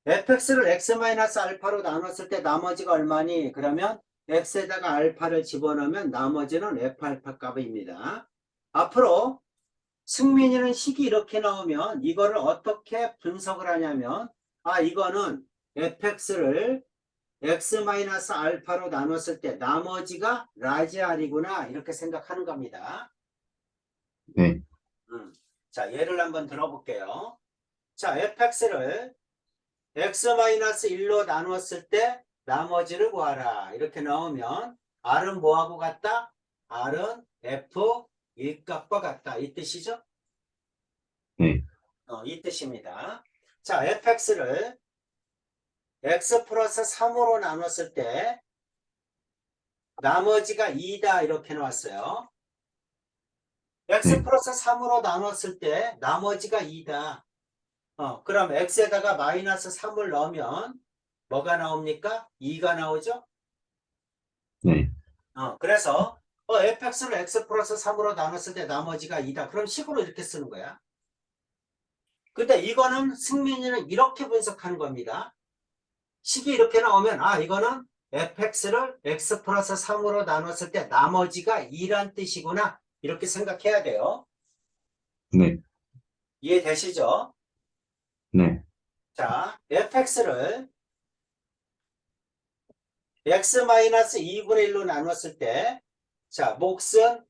fx를 x-알파로 나눴을 때 나머지가 얼마니? 그러면 x에다가 알파를 집어넣으면 나머지는 f알파 값입니다. 앞으로 승민이는 식이 이렇게 나오면 이거를 어떻게 분석을 하냐면, 이거는 fx를 x-알파로 나눴을 때 나머지가 라지 r이구나 이렇게 생각하는 겁니다. 네. 자, 예를 한번 들어볼게요. 자, fx를 x-1로 나눴을 때 나머지를 구하라 이렇게 나오면 r은 뭐하고 같다? r은 f 1값과 같다 이 뜻이죠? 네. 이 뜻입니다. 자, fx를 x 플러스 3으로 나눴을 때 나머지가 2다 이렇게 나왔어요. x 네. 플러스 3으로 나눴을 때 나머지가 2다. 그럼 x에다가 마이너스 3을 넣으면 뭐가 나옵니까? 2가 나오죠? 네. 그래서 fx를 x 플러스 3으로 나눴을 때 나머지가 2다. 그럼 식으로 이렇게 쓰는 거야. 근데 이거는 승민이는 이렇게 분석하는 겁니다. 식이 이렇게 나오면 이거는 fx를 x 플러스 3으로 나눴을 때 나머지가 2란 뜻이구나. 이렇게 생각해야 돼요. 네. 이해되시죠? 네. 자, fx를 x-2분의 1로 나눴을 때, 자, 몫은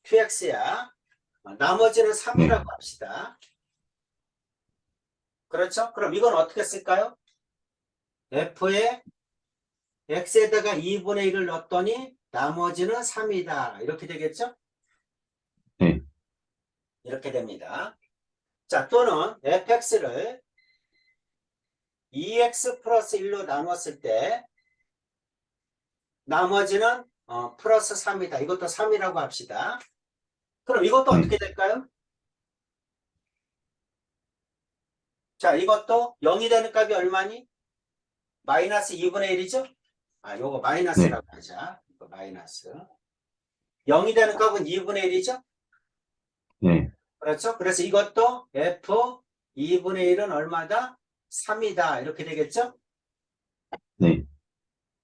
qx야. 나머지는 3이라고 네. 합시다. 그렇죠? 그럼 이건 어떻게 쓸까요? f에 x에다가 2분의 1을 넣었더니 나머지는 3이다. 이렇게 되겠죠? 네. 이렇게 됩니다. 자, 또는 fx를 2x 플러스 1로 나눴을 때 나머지는 플러스 3이다. 이것도 3이라고 합시다. 그럼 이것도 네. 어떻게 될까요? 자, 이것도 0이 되는 값이 얼마니? 마이너스 2분의 1이죠? 요거 네. 마이너스라고 하자. 이거 마이너스. 0이 되는 값은 2분의 1이죠? 네. 그렇죠? 그래서 이것도 f 2분의 1은 얼마다? 3이다. 이렇게 되겠죠? 네.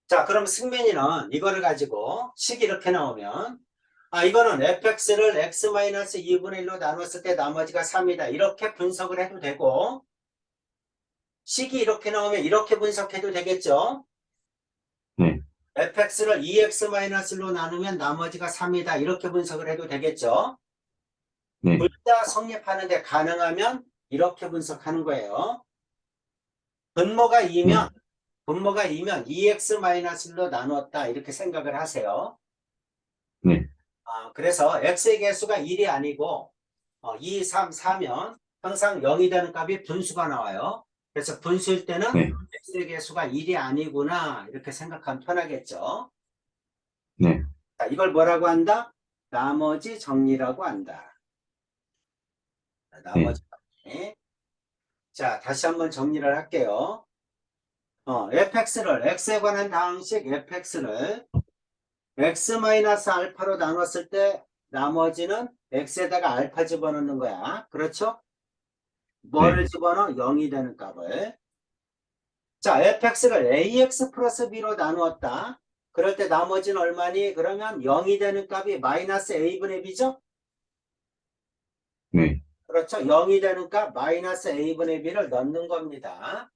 자, 그럼 승민이는 이거를 가지고 식이 이렇게 나오면 이거는 fx를 x-2분의 1로 나눴을 때 나머지가 3이다. 이렇게 분석을 해도 되고 식이 이렇게 나오면 이렇게 분석해도 되겠죠? 네. fx를 2x-1로 나누면 나머지가 3이다. 이렇게 분석을 해도 되겠죠? 네. 둘 다 성립하는데 가능하면 이렇게 분석하는 거예요. 분모가 2면 네. 2x-1로 나눴다. 이렇게 생각을 하세요. 네. 그래서 x의 개수가 1이 아니고 2, 3, 4면 항상 0이 되는 값이 분수가 나와요. 그래서 분수일 때는 네. x의 개수가 1이 아니구나 이렇게 생각하면 편하겠죠. 네. 자, 이걸 뭐라고 한다? 나머지 정리라고 한다. 네. 나머지 정리. 자, 다시 한번 정리를 할게요. fx를 x에 관한 다항식 fx를 x-알파로 나눴을 때 나머지는 x에다가 알파 집어넣는 거야. 그렇죠? 뭐를 네. 집어넣어? 0이 되는 값을. 자, fx를 ax 플러스 b로 나누었다. 그럴 때 나머지는 얼마니? 그러면 0이 되는 값이 마이너스 a분의 b죠? 네. 그렇죠? 0이 되는 값 마이너스 a분의 b를 넣는 겁니다.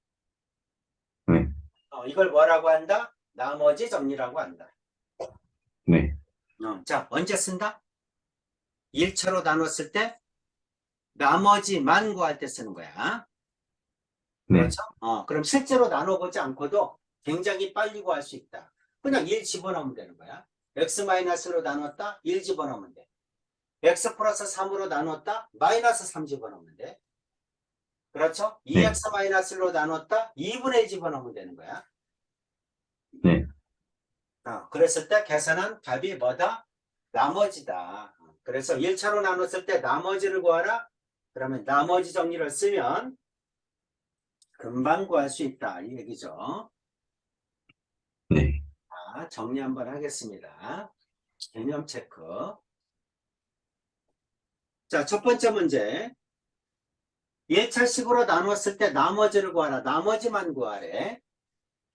네. 이걸 뭐라고 한다? 나머지 정리라고 한다. 네. 자, 언제 쓴다? 1차로 나눴을 때 나머지만 구할 때 쓰는 거야. 네. 그렇죠? 그럼 실제로 나눠보지 않고도 굉장히 빨리 구할 수 있다. 그냥 1 집어넣으면 되는 거야. x-로 나눴다? 1 집어넣으면 돼. x 플러스 3으로 나눴다? 마이너스 3 집어넣으면 돼. 그렇죠? 네. 2x-로 나눴다? 2분의 1 집어넣으면 되는 거야. 네. 그랬을 때 계산한 값이 뭐다? 나머지다. 그래서 1차로 나눴을 때 나머지를 구하라? 그러면 나머지 정리를 쓰면 금방 구할 수 있다. 이 얘기죠. 네. 정리 한번 하겠습니다. 개념 체크. 자, 첫 번째 문제. 1차식으로 나눴을 때 나머지를 구하라. 나머지만 구하래.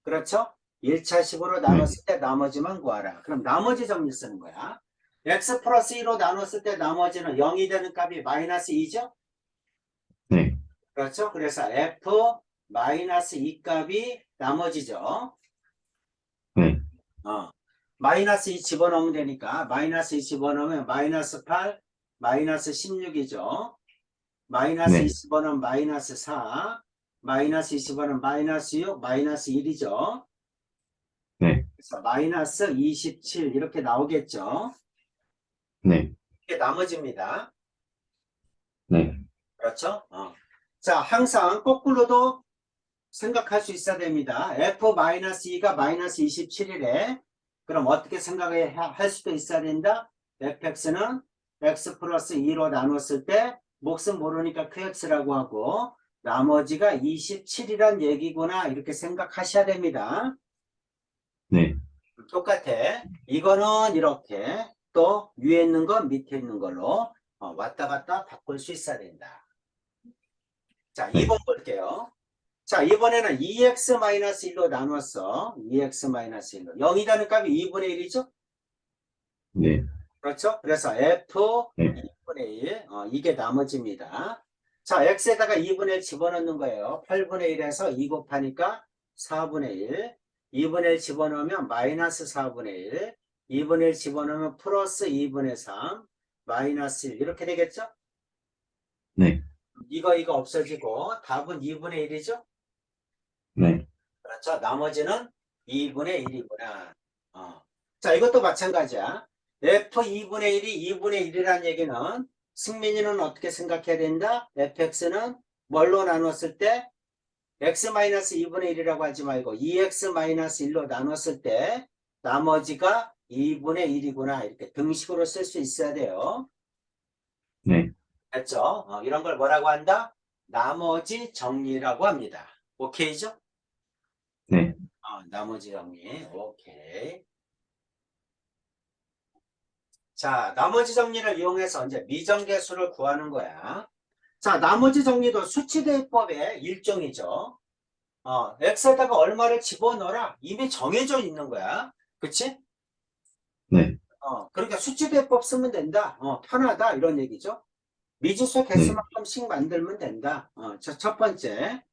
그렇죠? 1차식으로 네. 나눴을 때 나머지만 구하라. 그럼 나머지 정리 쓰는 거야. x 플러스 2로 나눴을 때 나머지는 0이 되는 값이 마이너스 2죠? 네. 그렇죠? 그래서 f 마이너스 2 값이 나머지죠. 네. 마이너스 2 집어넣으면 되니까 마이너스 2 집어넣으면 마이너스 8, 마이너스 16이죠. 마이너스 네. 2 집어넣으면 마이너스 4, 마이너스 2 집어넣으면 마이너스 6, 마이너스 1이죠. 네. 그래서 마이너스 27 이렇게 나오겠죠. 네. 이게 나머지입니다. 네. 그렇죠? 자, 항상 거꾸로도 생각할 수 있어야 됩니다. f-2가 마이너스 27이래. 그럼 어떻게 생각할 수도 있어야 된다? fx는 x 플러스 2로 나눴을 때 몫은 모르니까 qx라고 하고 나머지가 27이란 얘기구나 이렇게 생각하셔야 됩니다. 네. 똑같아. 이거는 이렇게 또 위에 있는 건 밑에 있는 걸로 왔다 갔다 바꿀 수 있어야 된다. 자, 네. 2번 볼게요. 자, 이번에는 2x-1로 나눴어. 2x-1로. 0이라는 값이 2분의 1이죠? 네. 그렇죠? 그래서 f 네. 2분의 1. 이게 나머지입니다. 자, x에다가 2분의 1 집어넣는 거예요. 8분의 1에서 2 곱하니까 4분의 1. 2분의 1 집어넣으면 마이너스 4분의 1. 2분의 1 집어넣으면 플러스 2분의 3. 마이너스 1. 이렇게 되겠죠? 네. 이거 없어지고 답은 2분의 1이죠? 네. 그렇죠. 나머지는 2분의 1이구나. 자, 이것도 마찬가지야. f2분의 1이 2분의 1이라는 얘기는 승민이는 어떻게 생각해야 된다? fx는 뭘로 나눴을 때 x-2분의 1이라고 하지 말고 2x-1로 나눴을 때 나머지가 2분의 1이구나. 이렇게 등식으로 쓸 수 있어야 돼요. 네. 됐죠? 이런 걸 뭐라고 한다? 나머지 정리라고 합니다. 오케이죠? 네. 나머지 정리. 오케이. 자, 나머지 정리를 이용해서 이제 미정계수를 구하는 거야. 자, 나머지 정리도 수치대입법의 일종이죠. x에다가 얼마를 집어넣어라. 이미 정해져 있는 거야. 그치? 네. 그러니까 수치대입법 쓰면 된다. 편하다. 이런 얘기죠. 미지수 개수만큼씩 만들면 된다. 자, 첫 번째.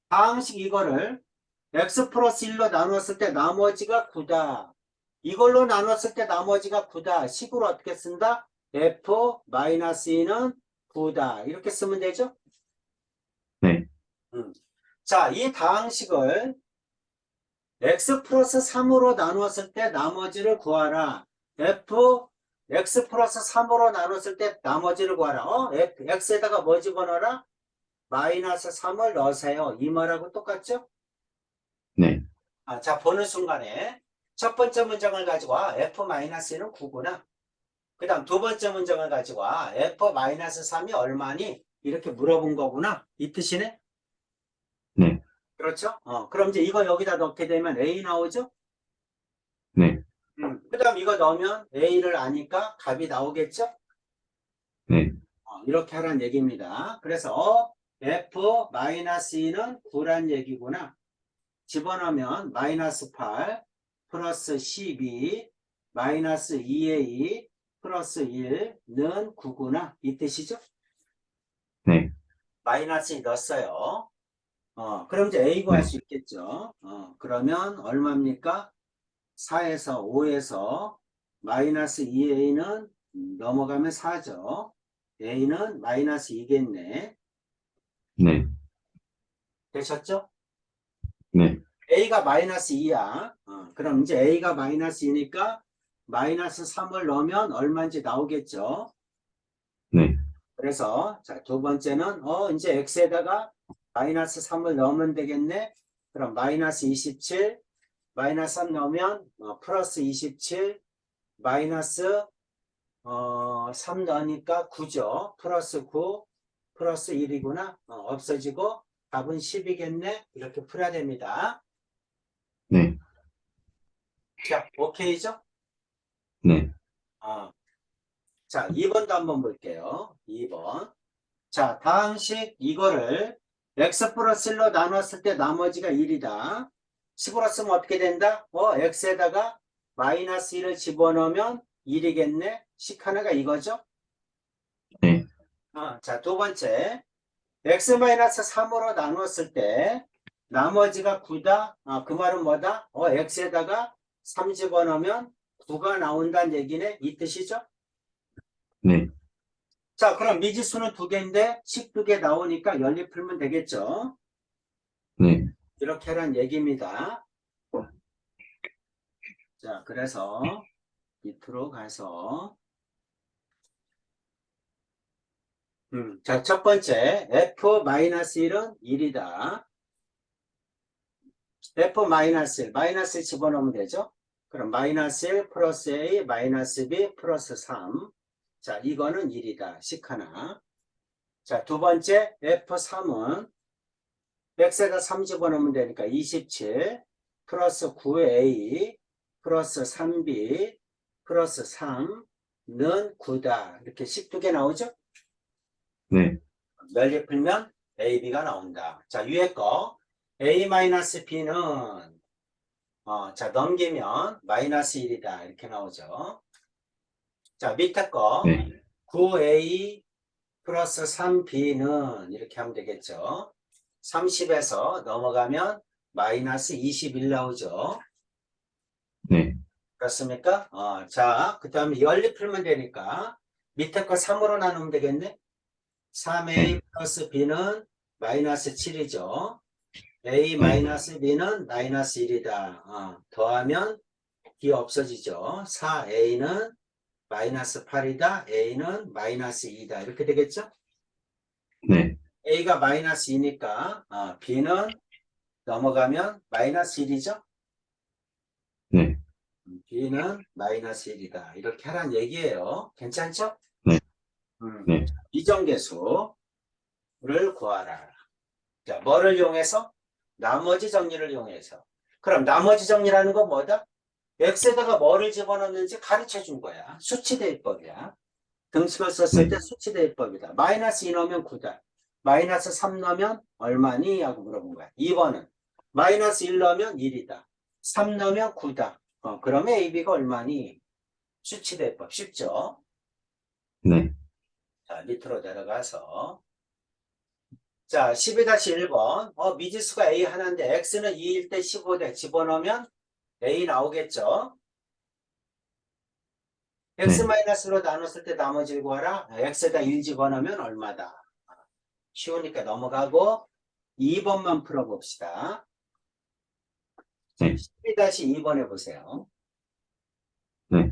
다항식 이거를 x 플러스 1로 나눴을 때 나머지가 9다. 이걸로 나눴을 때 나머지가 9다. 식으로 어떻게 쓴다? f-2는 9다. 이렇게 쓰면 되죠? 네. 자, 이 다항식을 x 플러스 3으로 나눴을 때 나머지를 구하라. x 플러스 3으로 나눴을 때 나머지를 구하라. x에다가 뭐 집어넣어라? 마이너스 3을 넣으세요. 이 말하고 똑같죠? 네. 자, 보는 순간에 첫 번째 문장을 가지고 f-는 9구나. 그 다음 두 번째 문장을 가지고 f-3이 얼마니? 이렇게 물어본 거구나. 이 뜻이네? 네. 그렇죠? 그럼 이제 이거 여기다 넣게 되면 a 나오죠? 네. 그 다음 이거 넣으면 a를 아니까 값이 나오겠죠? 네. 이렇게 하라는 얘기입니다. 그래서 f-2는 9란 얘기구나. 집어넣으면 마이너스 8 플러스 12 마이너스 2a 플러스 1는 9구나. 이 뜻이죠? 네. 마이너스 2 넣었어요. 그럼 이제 a 구할 네. 수 있겠죠. 그러면 얼마입니까? 4에서 5에서 마이너스 2a는 넘어가면 4죠. a는 마이너스 2겠네. 네. 되셨죠? 네. a가 마이너스 2야. 그럼 이제 a가 마이너스 2니까 마이너스 3을 넣으면 얼마인지 나오겠죠. 네. 그래서 자, 두 번째는 이제 x에다가 마이너스 3을 넣으면 되겠네. 그럼 마이너스 27 마이너스 3 넣으면 플러스 27 마이너스 3 넣으니까 9죠. 플러스 9 플러스 1이구나. 없어지고 답은 10이겠네. 이렇게 풀어야 됩니다. 네. 자, 오케이죠? 네, 자, 2번도 한번 볼게요. 2번. 자, 다음식 이거를 x 플러스 1로 나눴을 때 나머지가 1이다. 식으로 쓰면 어떻게 된다? x에다가 마이너스 1을 집어넣으면 1이겠네. 식 하나가 이거죠? 네, 자, 두 번째. x-3으로 나눴을 때 나머지가 9다. 그 말은 뭐다? x에다가 3 집어넣으면 9가 나온다는 얘기네. 이 뜻이죠? 네, 자, 그럼 미지수는 두 개인데 식 두 개 나오니까 연립 풀면 되겠죠? 네, 이렇게 하란 얘기입니다. 자, 그래서 밑으로 가서 자, 첫 번째 f-1은 1이다. f-1, 마이너스 집어넣으면 되죠? 그럼 마이너스 1 플러스 a 마이너스 b 플러스 3. 자, 이거는 1이다. 식 하나. 자, 두 번째 f3은 x에다 3 집어넣으면 되니까 27 플러스 9a 플러스 3b 플러스 3는 9다. 이렇게 식 두 개 나오죠? 네, 멸리 풀면 a, b가 나온다. 자, 위에 거 a-b는 자, 넘기면 마이너스 1이다. 이렇게 나오죠. 자, 밑에 거 네, 9a 플러스 3b는 이렇게 하면 되겠죠. 30에서 넘어가면 마이너스 21 나오죠. 네, 그렇습니까? 자, 그 다음에 연립 풀면 되니까 밑에 거 3으로 나누면 되겠네. 3a 네, 플러스 b는 마이너스 7이죠. a 네, 마이너스 b는 마이너스 1이다. 더하면 b 없어지죠. 4a는 마이너스 8이다. a는 마이너스 2다. 이렇게 되겠죠? 네, a가 마이너스 2니까 b는 넘어가면 마이너스 1이죠? 네, b는 마이너스 1이다. 이렇게 하란 얘기예요. 괜찮죠? 네, 음, 네, 이정계수를 구하라. 자, 뭐를 이용해서? 나머지 정리를 이용해서. 그럼 나머지 정리라는 건 뭐다? x에다가 뭐를 집어넣는지 가르쳐 준 거야. 수치대입법이야. 등식을 썼을 때 네, 수치대입법이다. 마이너스 2 넣으면 9다. 마이너스 3 넣으면 얼마니? 하고 물어본 거야. 2번은 마이너스 1 넣으면 1이다. 3 넣으면 9다. 그러면 AB가 얼마니? 수치대입법 쉽죠? 네, 자, 밑으로 내려가서 자, 12-1번 미지수가 A 하나인데 X는 2일 때 15대 집어넣으면 A 나오겠죠? 네. X-로 나눴을 때 나머지를 구하라. X에다 1 집어넣으면 얼마다? 쉬우니까 넘어가고 2번만 풀어봅시다. 자, 네, 12-2번 해보세요. 네.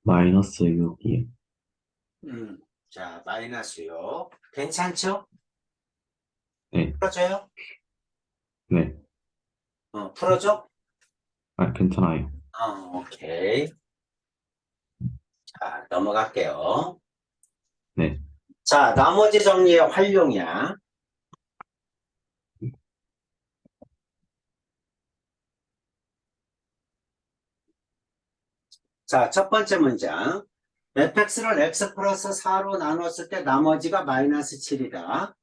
마이너스 6이. 자, 마이너스요. 괜찮죠? 네, 풀어줘요? 네. 풀어줘? 괜찮아요. 오케이. 자, 넘어갈게요. 네, 자, 나머지 정리의 활용이야. 자, 첫 번째 문장. fx를 x 플러스 4로 나눴을 때 나머지가 마이너스 7이다.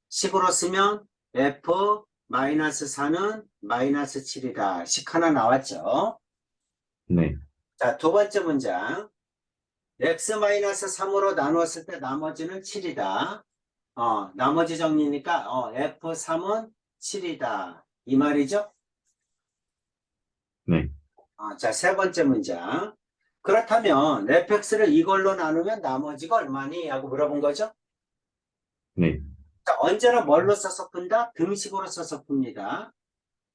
식으로 쓰면 f 마이너스 4는 마이너스 7이다. 식 하나 나왔죠. 네, 자, 두 번째 문장. x 마이너스 3으로 나눴을 때 나머지는 7이다. 나머지 정리니까 f3은 7이다. 이 말이죠. 네, 자, 세 번째 문장. 그렇다면 fx를 이걸로 나누면 나머지가 얼마니? 하고 물어본 거죠. 네, 자, 언제나 뭘로 써서 푼다? 등식으로 써서 풉니다.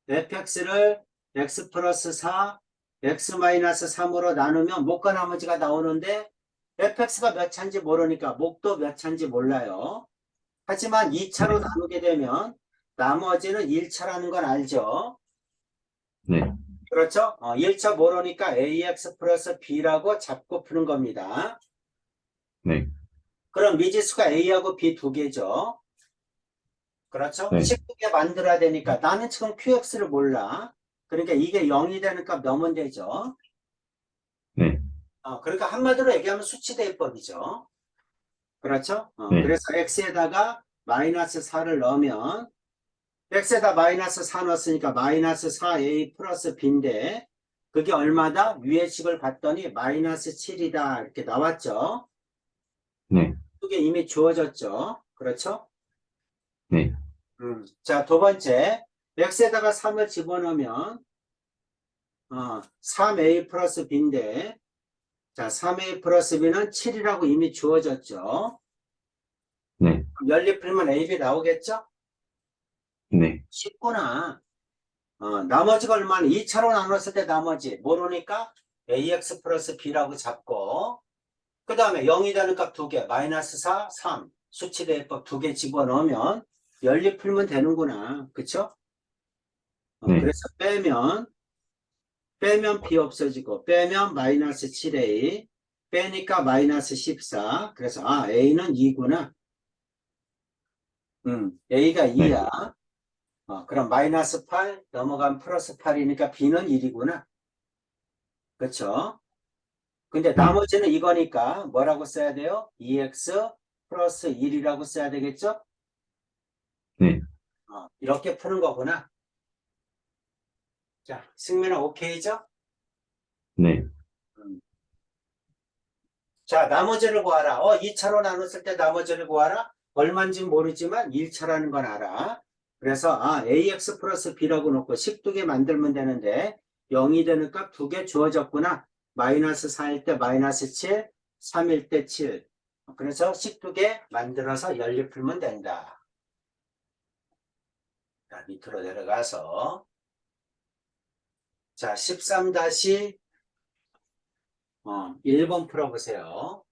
fx를 x 플러스 4, x 마이너스 3으로 나누면 목과 나머지가 나오는데 fx가 몇 차인지 모르니까 목도 몇 차인지 몰라요. 하지만 2차로 네, 나누게 되면 나머지는 1차라는 건 알죠. 네, 그렇죠? 1차 모르니까 ax 플러스 b라고 잡고 푸는 겁니다. 네, 그럼 미지수가 a하고 b 두 개죠. 그렇죠? 네, 19개 만들어야 되니까 나는 지금 qx를 몰라. 그러니까 이게 0이 되는 값 넣으면 되죠. 네, 그러니까 한마디로 얘기하면 수치대입법이죠. 그렇죠? 네, 그래서 x에다가 마이너스 4를 넣으면 x에다 마이너스 4 넣었으니까 마이너스 4a 플러스 b인데 그게 얼마다? 위의 식을 봤더니 마이너스 7이다 이렇게 나왔죠. 네, 그게 이미 주어졌죠. 그렇죠? 네, 자, 두 번째 x에다가 3을 집어넣으면 3a 플러스 b인데 자, 3a 플러스 b는 7이라고 이미 주어졌죠. 네, 그럼 연립 풀면 a, b 나오겠죠? 네, 쉽구나. 나머지가 얼마나 2차로 나눴을 때 나머지 모르니까 ax 플러스 b라고 잡고 그 다음에 0이 되는 값 두 개 마이너스 4, 3 수치대입법 두 개 집어넣으면 연립 풀면 되는구나. 그쵸? 네, 그래서 빼면 b 없어지고 빼면 마이너스 7a 빼니까 마이너스 14 그래서 a는 2구나. a가 네, 2야. 그럼 마이너스 8 넘어가면 플러스 8이니까 b는 1이구나. 그쵸? 근데 네, 나머지는 이거니까 뭐라고 써야 돼요? 2x 플러스 1이라고 써야 되겠죠? 네, 이렇게 푸는 거구나. 자, 승민아 오케이죠? 네, 음. 자, 나머지를 구하라. 2차로 나눴을 때 나머지를 구하라. 얼마인지 모르지만 1차라는 건 알아. 그래서 ax 플러스 b라고 놓고 식 두 개 만들면 되는데 0이 되는 값 두 개 주어졌구나. 마이너스 4일 때 마이너스 7, 3일 때 7. 그래서 식 두 개 만들어서 연립 풀면 된다. 자, 밑으로 내려가서 자, 13 다시 1번 풀어보세요.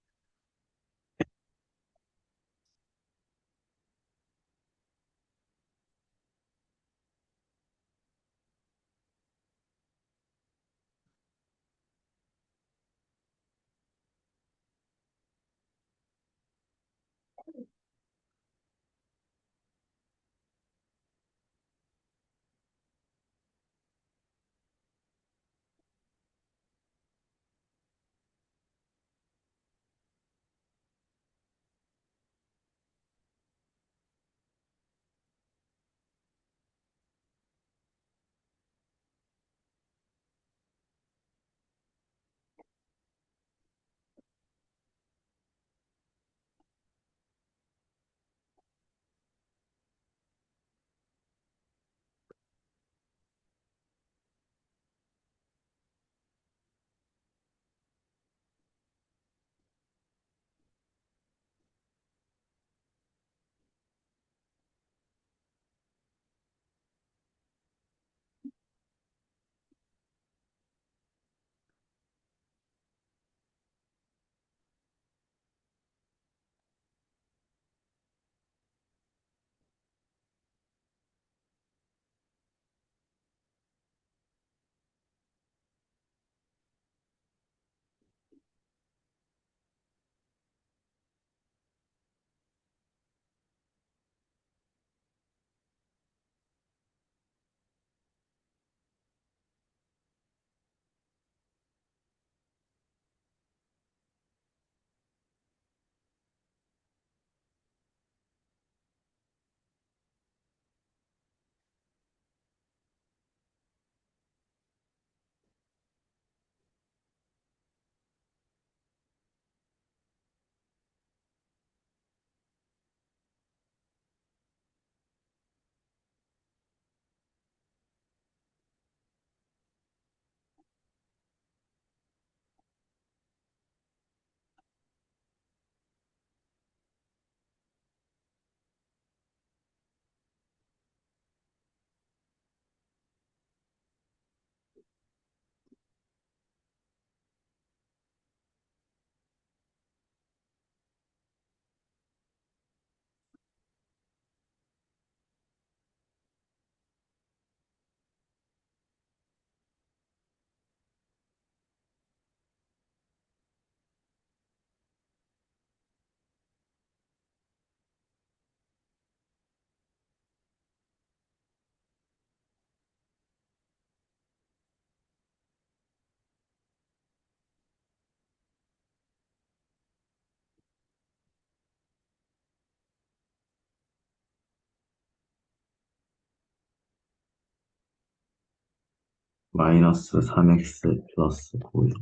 마이너스 3x 플러스 9요.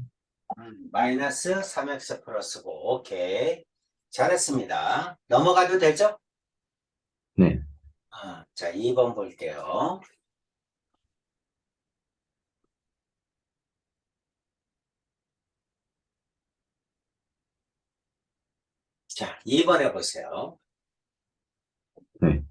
마이너스 3x 플러스 5. 오케이. 잘했습니다. 넘어가도 되죠? 네. 자, 2번 볼게요. 자, 2번 해보세요. 네.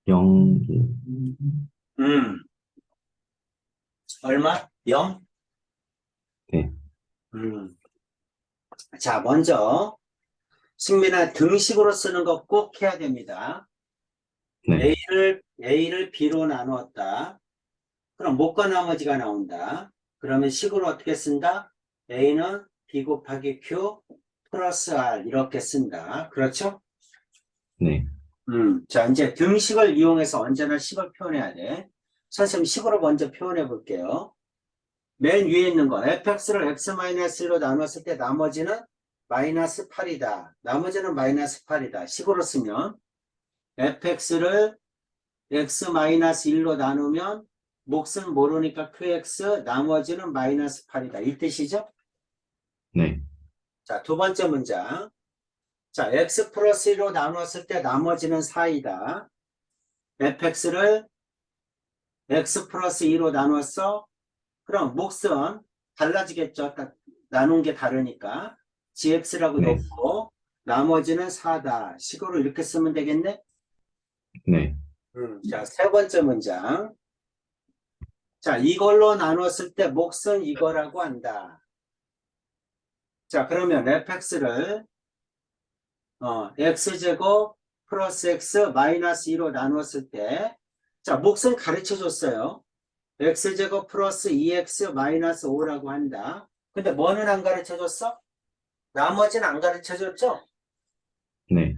0, 얼마? 0? 네, 자, 먼저 승민아 등식으로 쓰는 거 꼭 해야 됩니다. 네, A를 B로 나누었다. 그럼 못과 나머지가 나온다. 그러면 식으로 어떻게 쓴다? A는 B 곱하기 Q 플러스 R 이렇게 쓴다. 그렇죠? 네, 자, 이제 등식을 이용해서 언제나 식을 표현해야 돼. 선생님 식으로 먼저 표현해 볼게요. 맨 위에 있는 거 fx를 x-1로 나눴을 때 나머지는 마이너스 8이다. 나머지는 마이너스 8이다. 식으로 쓰면 fx를 x-1로 나누면 몫은 모르니까 qx 나머지는 마이너스 8이다. 이 뜻이죠? 네, 자, 두 번째 문장. 자, x 플러스 1로 나눴을 때 나머지는 4이다. fx를 x 플러스 2로 나눴어. 그럼 몫은 달라지겠죠. 아까 나눈 게 다르니까. gx라고 네, 놓고 나머지는 4다. 식으로 이렇게 쓰면 되겠네? 네, 자, 세 번째 문장. 자, 이걸로 나눴을 때 몫은 이거라고 한다. 자, 그러면 fx를 x제곱 플러스 x 마이너스 2로 나눴을 때 자, 몫은 가르쳐 줬어요. x제곱 플러스 2x 마이너스 5라고 한다. 근데 뭐는 안 가르쳐 줬어? 나머지는 안 가르쳐 줬죠? 네,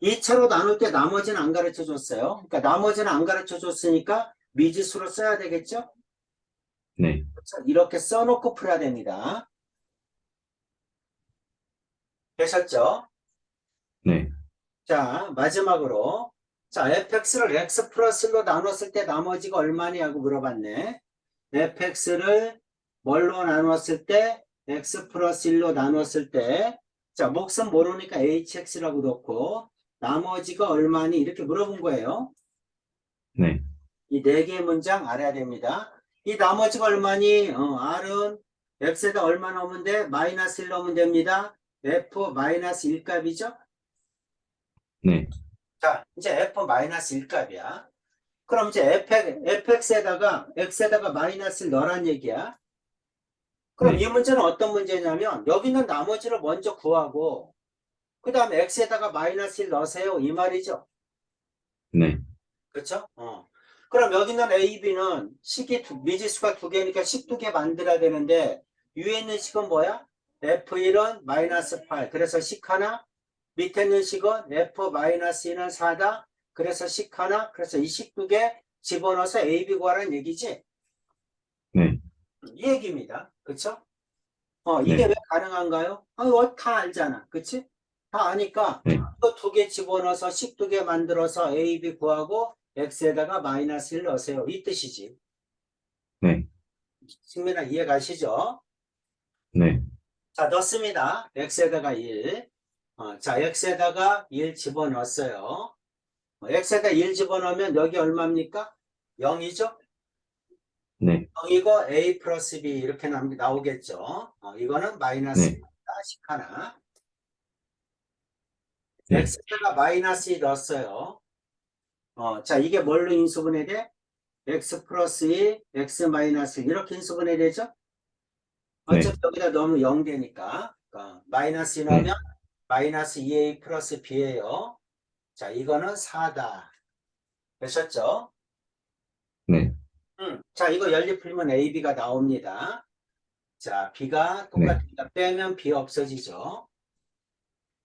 2차로 나눌 때 나머지는 안 가르쳐 줬어요. 그러니까 나머지는 안 가르쳐 줬으니까 미지수로 써야 되겠죠? 네, 그래서 이렇게 써놓고 풀어야 됩니다. 되셨죠? 네, 자, 마지막으로. 자, fx를 x 플러스 1로 나눴을 때 나머지가 얼마냐고 물어봤네. fx를 뭘로 나눴을 때 x 플러스 1로 나눴을 때 자, 몫은 모르니까 hx라고 놓고 나머지가 얼마니 이렇게 물어본 거예요. 네, 이 네 개의 문장 알아야 됩니다. 이 나머지가 얼마니? r은 x에다 얼마 넣으면 돼? 마이너스 1 넣으면 됩니다. f 마이너스 1 값이죠? 네, 자, 이제 f 마이너스 1 값이야. 그럼 이제 fx에다가 x에다가 마이너스 1 넣으란 얘기야. 그럼 네, 이 문제는 어떤 문제냐면 여기 있는 나머지를 먼저 구하고 그 다음에 x에다가 마이너스 1 넣으세요. 이 말이죠. 네, 그렇죠? 그럼 여기 있는 a, b는 미지수가 두 개니까 식 두 개 만들어야 되는데 위에 있는 식은 뭐야? f1은 마이너스 8. 그래서 식 하나. 밑에 있는 식은 f-2는 4다. 그래서 식 하나. 그래서 이 식 두 개 집어넣어서 a, b 구하라는 얘기지. 네, 이 얘기입니다. 그렇죠? 이게 네, 왜 가능한가요? 다 알잖아. 그치? 다 아니까 네, 이거 두 개 집어넣어서 식 두 개 만들어서 A, B 구하고 X에다가 마이너스 1 넣으세요. 이 뜻이지. 네, 승민아 이해 가시죠? 네, 자, 넣습니다. X에다가 1. 자, X에다가 1 집어넣었어요. X에다 1 집어넣으면 여기 얼마입니까? 0이죠? 네, 0이고 A 플러스 B 이렇게 나오겠죠? 이거는 마이너스 네, 1이다. 식 하나. 네, x에다가 마이너스 2 넣었어요. 자, 이게 뭘로 인수분해 돼? x 플러스 2, x 마이너스 1 이렇게 인수분해 되죠? 네, 어차피 여기다 넣으면 0 되니까. 마이너스 2 네, 넣으면 마이너스 2a 플러스 b예요. 자, 이거는 4다. 되셨죠? 네, 자, 이거 연립 풀면 a, b가 나옵니다. 자, b가 네, 똑같으니까 빼면 b 없어지죠.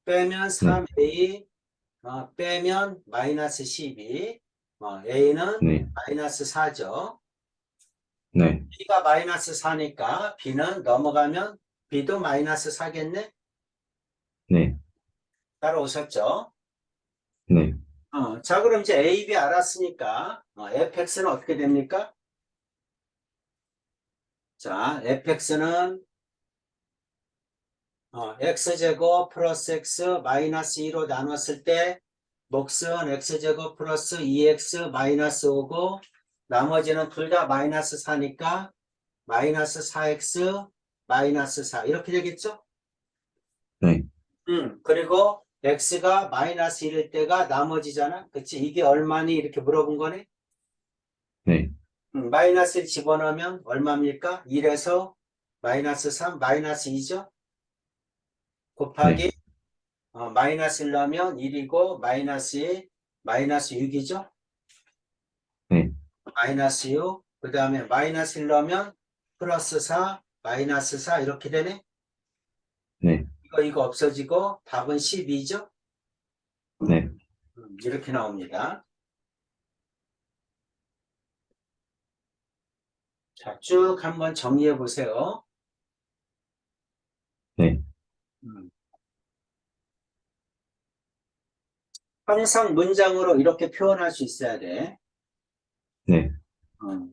빼면 네, 3a, 빼면 마이너스 12, A는 네, 마이너스 4죠. 네, B가 마이너스 4니까 B는 넘어가면 B도 마이너스 4겠네? 네, 따라오셨죠? 네, 자, 그럼 이제 A, B 알았으니까 fx는 어떻게 됩니까? 자, fx는 x제곱 플러스 x 마이너스 2로 나눴을 때 몫은 x제곱 플러스 2x 마이너스 5고 나머지는 둘 다 마이너스 4니까 마이너스 4x 마이너스 4 이렇게 되겠죠? 네, 그리고 x가 마이너스 1일 때가 나머지잖아. 그치? 이게 얼마니? 이렇게 물어본 거네. 네. 마이너스 1 집어넣으면 얼마입니까? 1에서 마이너스 3, 마이너스 2죠? 네. 곱하기 마이너스 1 넣으면 1이고 마이너스 1, 마이너스 6이죠? 네. 마이너스 6, 그 다음에 마이너스 1 넣으면 플러스 4, 마이너스 4 이렇게 되네. 네. 이거 없어지고 답은 12죠? 네. 이렇게 나옵니다. 자, 쭉 한번 정리해 보세요. 네. 음. 항상 문장으로 이렇게 표현할 수 있어야 돼. 네. 음.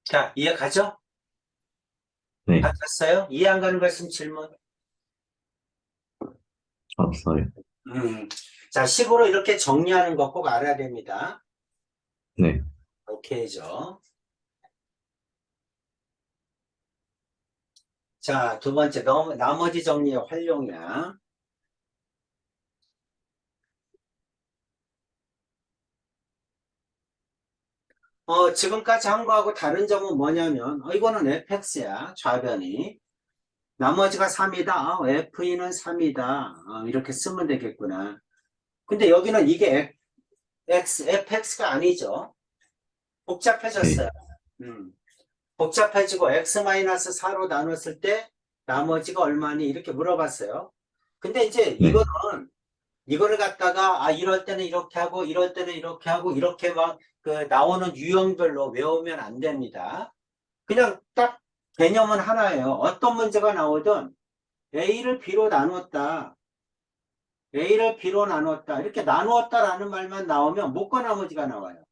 자, 이해 가죠? 네. 같았어요? 이해 안 가는 거 있으면 질문. 없어요. 자, 식으로 이렇게 정리하는 거 꼭 알아야 됩니다. 네. 오케이죠. 자, 두 번째, 나머지 정리의 활용이야. 지금까지 한 거하고 다른 점은 뭐냐면, 이거는 fx야, 좌변이. 나머지가 3이다. f는 3이다. 이렇게 쓰면 되겠구나. 근데 여기는 이게 fx가 아니죠. 복잡해졌어요. 네. 음, 복잡해지고 x-4로 나눴을 때 나머지가 얼마니? 이렇게 물어봤어요. 근데 이제 네. 이거를 갖다가, 이럴 때는 이렇게 하고, 이럴 때는 이렇게 하고, 이렇게 막, 나오는 유형별로 외우면 안 됩니다. 그냥 딱 개념은 하나예요. 어떤 문제가 나오든 A를 B로 나눴다. A를 B로 나눴다. 이렇게 나누었다라는 말만 나오면 못과 나머지가 나와요.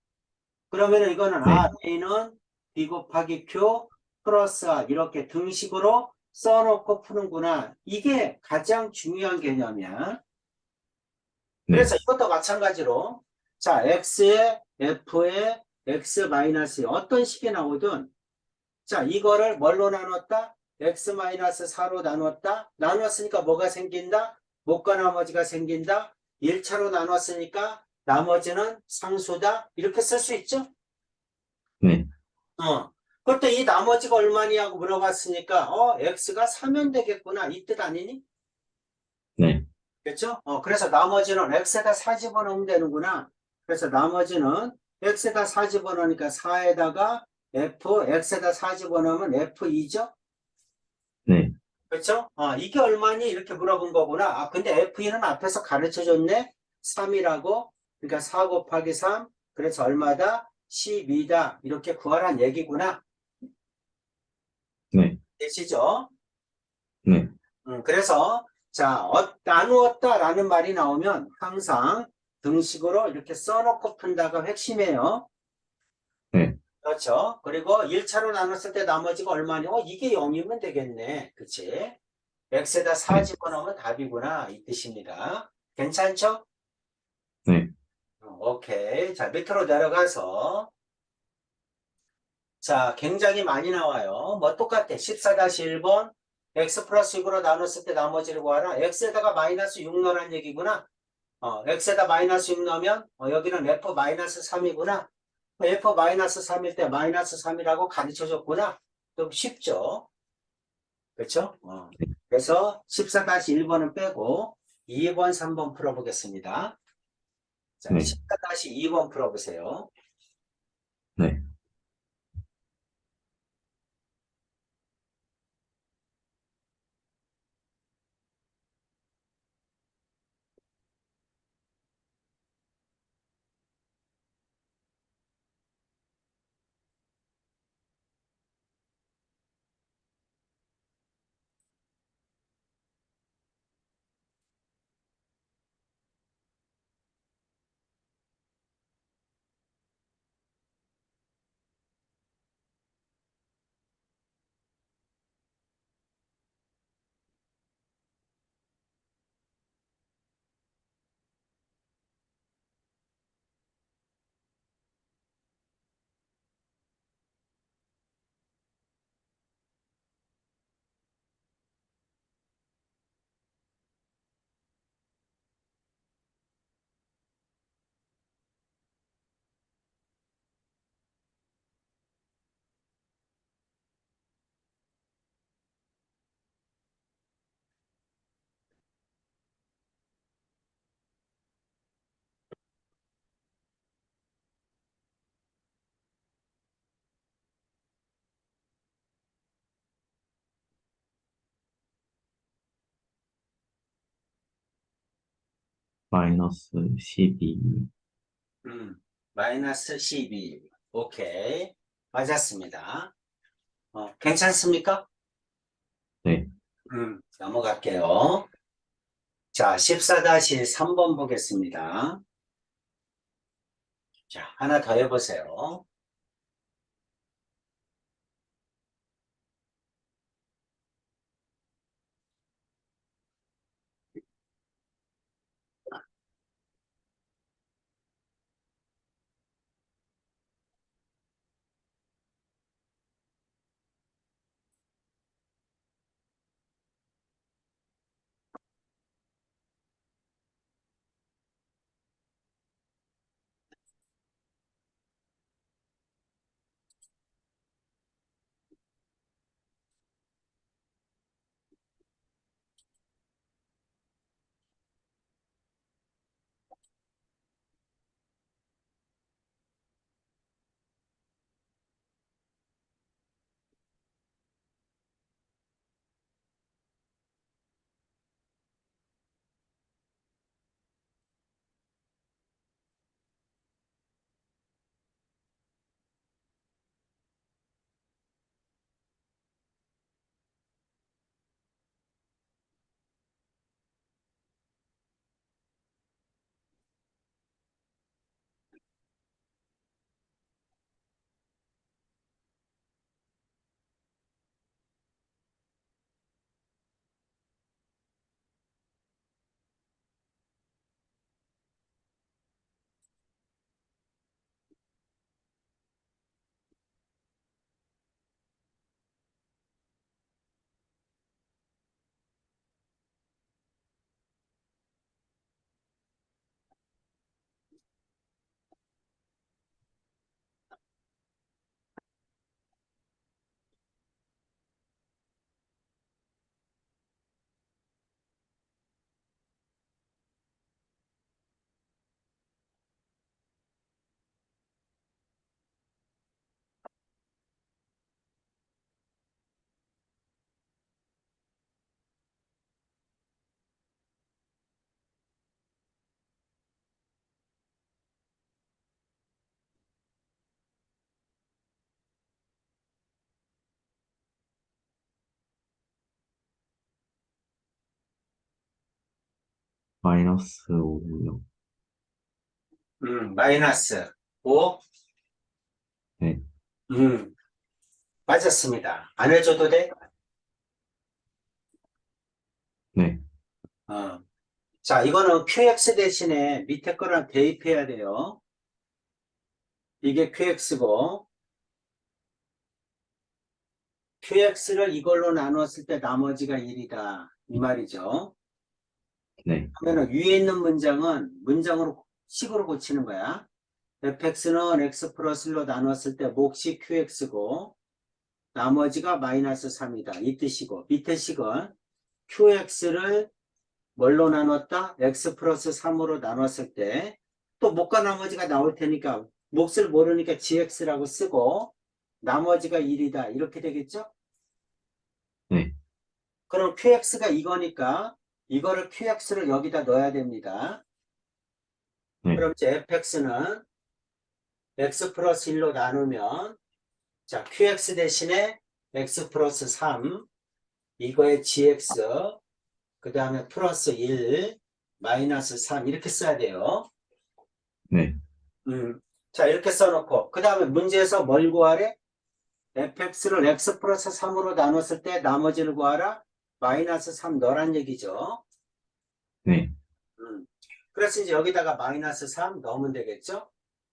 그러면 이거는, 네. A는 B 곱하기 Q 플러스 R 이렇게 등식으로 써놓고 푸는구나. 이게 가장 중요한 개념이야. 네. 그래서 이것도 마찬가지로 자, x에 f에 x 마이너스 어떤 식이 나오든 자, 이거를 뭘로 나눴다? x 마이너스 4로 나눴다. 나눴으니까 뭐가 생긴다? 못과 나머지가 생긴다. 1차로 나눴으니까 나머지는 상수다. 이렇게 쓸 수 있죠? 네. 그때 이 나머지가 얼마냐고 물어봤으니까 x가 3면 되겠구나. 이 뜻 아니니? 네. 그렇죠? 그래서 나머지는 x에다 4 집어넣으면 되는구나. 그래서 나머지는 x에다 4 집어넣으니까 4에다가 x에다 4 집어넣으면 f2죠? 네. 그렇죠? 이게 얼마니? 이렇게 물어본 거구나. 근데 f2는 앞에서 가르쳐 줬네? 3이라고. 그러니까 4 곱하기 3. 그래서 얼마다? 12다. 이렇게 구하란 얘기구나. 네. 되시죠? 네. 그래서 자, 나누었다라는 말이 나오면 항상 등식으로 이렇게 써놓고 푼다가 핵심이에요. 네. 그렇죠? 그리고 1차로 나눴을 때 나머지가 얼마니? 이게 0이면 되겠네. 그치? x에다 4 네. 집어넣으면 답이구나. 이 뜻입니다. 괜찮죠? 네. 오케이. 자, 밑으로 내려가서 자, 굉장히 많이 나와요. 뭐 똑같아. 14-1번 x 플러스 6으로 나눴을 때 나머지를 구하라. x에다가 마이너스 6 넣으란 얘기구나. x에다 마이너스 6 넣으면 여기는 f 마이너스 3이구나. f 마이너스 3일 때 마이너스 3이라고 가르쳐 줬구나. 좀 쉽죠? 그렇죠? 그래서 14-1번은 빼고 2번, 3번 풀어보겠습니다. 자, 네. 14-2번 풀어보세요. 네. 마이너스 12. 마이너스 12. 오케이. 맞았습니다. 괜찮습니까? 네. 넘어갈게요. 자, 14-3번 보겠습니다. 자, 하나 더 해보세요. 마이너스 5요. 마이너스 5. 네, 맞았습니다. 안 해줘도 돼? 네, 어. 자, 이거는 QX 대신에 밑에 거랑 대입해야 돼요. 이게 QX고, QX를 이걸로 나눴을 때 나머지가 1이다. 이 말이죠. 네, 그러면 위에 있는 문장은 문장으로 식으로 고치는 거야. fx는 x 플러스 1로 나눴을 때 몫이 qx고 나머지가 마이너스 3이다. 이 뜻이고 밑에 식은 qx를 뭘로 나눴다? x 플러스 3으로 나눴을 때 또 몫과 나머지가 나올 테니까 몫을 모르니까 gx라고 쓰고 나머지가 1이다. 이렇게 되겠죠? 네, 그럼 qx가 이거니까 이거를 qx를 여기다 넣어야 됩니다. 네, 그럼 이제 fx는 x 플러스 1로 나누면 자 qx 대신에 x 플러스 3 이거에 gx 그 다음에 플러스 1 마이너스 3 이렇게 써야 돼요. 네, 자 이렇게 써놓고 그 다음에 문제에서 뭘 구하래? fx를 x 플러스 3으로 나눴을 때 나머지를 구하라. 마이너스 3 넣으란 얘기죠. 네, 음, 그래서 이제 여기다가 마이너스 3 넣으면 되겠죠.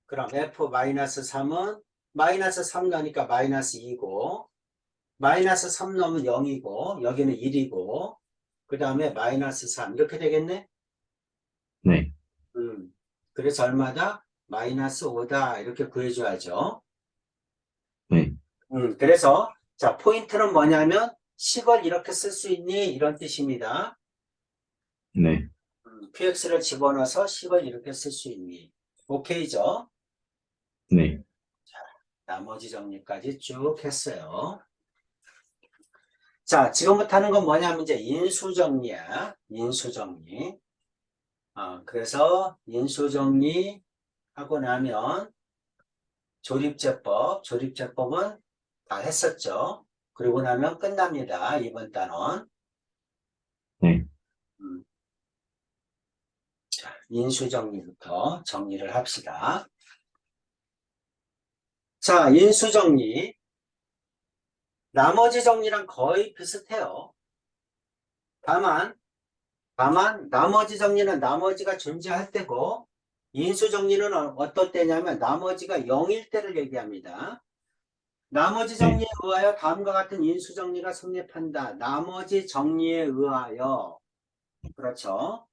그럼 f 마이너스 3은 마이너스 3 넣으니까 마이너스 2고 마이너스 3 넣으면 0이고 여기는 1이고 그 다음에 마이너스 3 이렇게 되겠네. 네, 그래서 얼마다? 마이너스 5다 이렇게 구해줘야죠. 네, 그래서 자 포인트는 뭐냐면 식을 이렇게 쓸 수 있니? 이런 뜻입니다. 네, px를 집어넣어서 식을 이렇게 쓸 수 있니? 오케이죠? 네, 나머지 정리까지 쭉 했어요. 자, 지금부터 하는 건 뭐냐면 이제 인수정리야. 인수정리. 그래서 인수정리 하고 나면 조립제법은 다 했었죠. 그리고 나면 끝납니다. 이번 단원. 네, 음, 인수정리부터 정리를 합시다. 자, 인수정리. 나머지 정리랑 거의 비슷해요. 다만 나머지 정리는 나머지가 존재할 때고 인수 정리는 어떨 때냐면 나머지가 0일 때를 얘기합니다. 나머지 네, 정리에 의하여 다음과 같은 인수 정리가 성립한다. 나머지 정리에 의하여 그렇죠.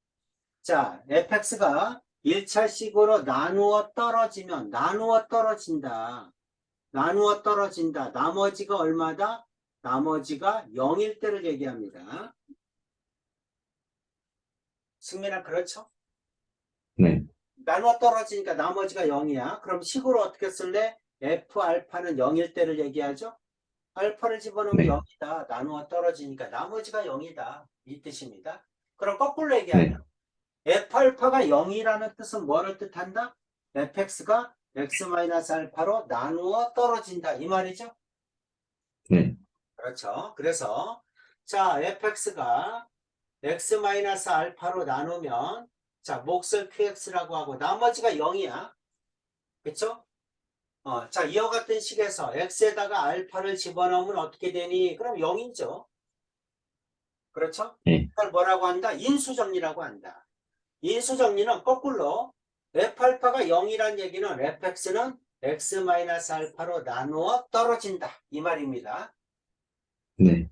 자, fx가 1차식으로 나누어 떨어지면 나누어 떨어진다. 나누어 떨어진다. 나머지가 얼마다? 나머지가 0일 때를 얘기합니다. 승민아 그렇죠? 네, 나눠 떨어지니까 나머지가 0이야. 그럼 식으로 어떻게 쓸래? f 알파는 0일 때를 얘기하죠. 알파를 집어넣으면 네, 0이다. 나누어 떨어지니까 나머지가 0이다. 이 뜻입니다. 그럼 거꾸로 네, 얘기하면 f 알파가 0이라는 뜻은 뭐를 뜻한다? fx가 x-알파로 나누어 떨어진다. 이 말이죠. 네, 그렇죠. 그래서 자 fx가 x-알파로 나누면 자 몫을 qx라고 하고 나머지가 0이야. 그쵸? 자 이와 같은 식에서 x에다가 알파를 집어넣으면 어떻게 되니? 그럼 0이죠. 그렇죠? 네, 그걸 뭐라고 한다? 인수정리라고 한다. 인수정리는 거꾸로 f알파가 0이란 얘기는 fx는 x-알파로 나누어 떨어진다. 이 말입니다. 네,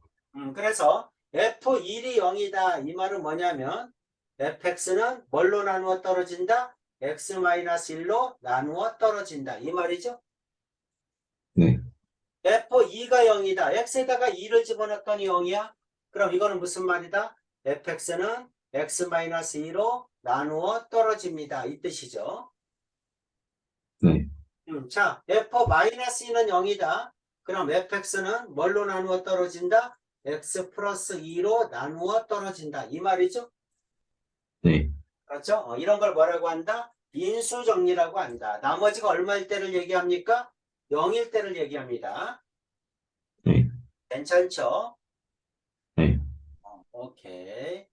그래서 f1이 0이다. 이 말은 뭐냐면 fx는 뭘로 나누어 떨어진다? x-1로 나누어 떨어진다. 이 말이죠. 네, f2가 0이다. x에다가 2를 집어넣었더니 0이야. 그럼 이거는 무슨 말이다? fx는 x-2로 나누어 떨어집니다. 이 뜻이죠. 네, 자, f-2는 0이다. 그럼 fx는 뭘로 나누어 떨어진다? x 플러스 2로 나누어 떨어진다. 이 말이죠. 네, 그렇죠? 이런 걸 뭐라고 한다? 인수정리라고 한다. 나머지가 얼마일 때를 얘기합니까? 0일 때를 얘기합니다. 네, 괜찮죠? 네. 오케이.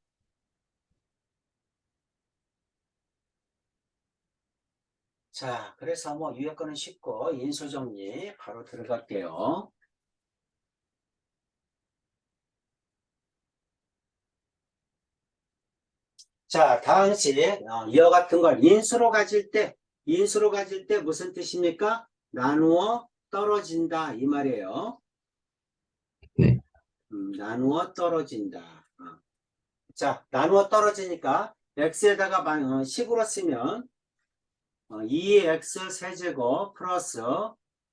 자, 그래서 뭐 유효권은 쉽고 인수정리 바로 들어갈게요. 자, 다항식 이와 같은 걸 인수로 가질 때 무슨 뜻입니까? 나누어 떨어진다 이 말이에요. 네, 나누어 떨어진다. 자, 나누어 떨어지니까 x에다가 10으로 쓰면 2x 세제곱 플러스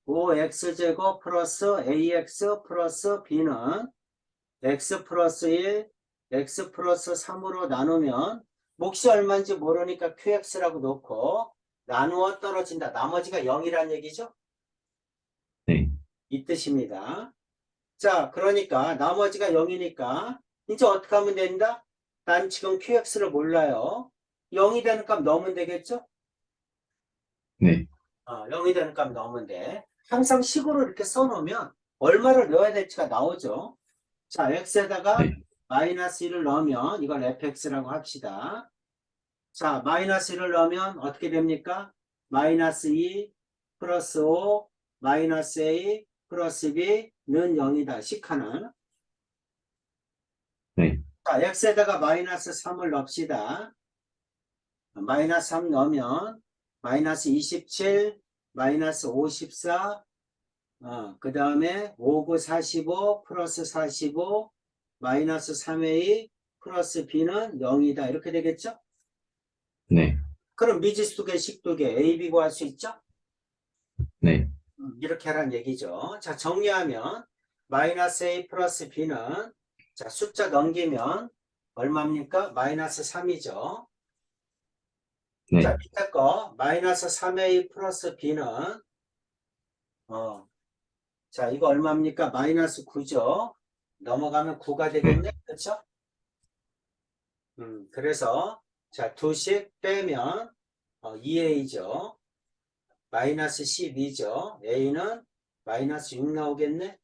5x제곱 플러스 ax 플러스 b는 x 플러스 1, x 플러스 3으로 나누면 몫이 얼마인지 모르니까 qx라고 놓고 나누어 떨어진다. 나머지가 0이란 얘기죠? 네, 이 뜻입니다. 자, 그러니까 나머지가 0이니까 이제 어떻게 하면 된다? 난 지금 qx를 몰라요. 0이 되는 값 넣으면 되겠죠? 네, 0이 되는 값 넣으면 돼. 항상 식으로 이렇게 써놓으면 얼마를 넣어야 될지가 나오죠. 자, x에다가 네, 마이너스 1을 넣으면 이걸 fx라고 합시다. 자, 마이너스 1을 넣으면 어떻게 됩니까? 마이너스 2 플러스 5 마이너스 a 플러스 b는 0이다. 식 하나. 네, 자, x에다가 마이너스 3을 넣읍시다. 마이너스 3 넣으면 마이너스 27 마이너스 54 그 다음에 5, 9, 45 플러스 45 마이너스 3a 플러스 b는 0이다. 이렇게 되겠죠? 네, 그럼 미지수계 식두개 a, b 구할 수 있죠? 네, 이렇게 하라는 얘기죠. 자, 정리하면 마이너스 a 플러스 b는 자, 숫자 넘기면 얼마입니까? 마이너스 3이죠. 자, 네, 밑에 거 마이너스 3a 플러스 b는 자, 이거 얼마입니까? 마이너스 9죠. 넘어가면 9가 네, 되겠네. 그렇죠? 그래서 자, 두씩 빼면 2a죠. 마이너스 12죠. a는 마이너스 6 나오겠네.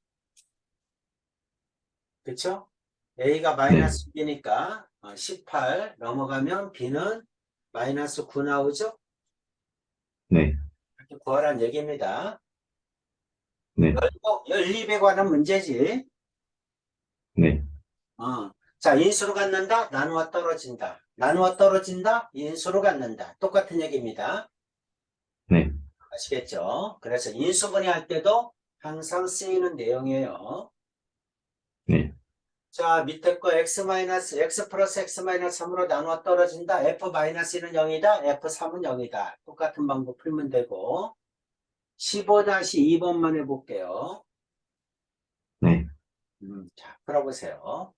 그쵸? a가 네, 마이너스 6이니까 18 넘어가면 b는 마이너스 9 나오죠? 네, 이렇게 구하라는 얘기입니다. 네, 연립에 관한 문제지. 네, 자, 인수로 갖는다, 나누어 떨어진다. 나누어 떨어진다, 인수로 갖는다. 똑같은 얘기입니다. 네, 아시겠죠? 그래서 인수분해 할 때도 항상 쓰이는 내용이에요. 네, 자, 밑에 거 x 플러스 x-3으로 나누어 떨어진다. f-1은 0이다. f3은 0이다. 똑같은 방법 풀면 되고 15-2번만 해볼게요. 네. 자, 풀어보세요.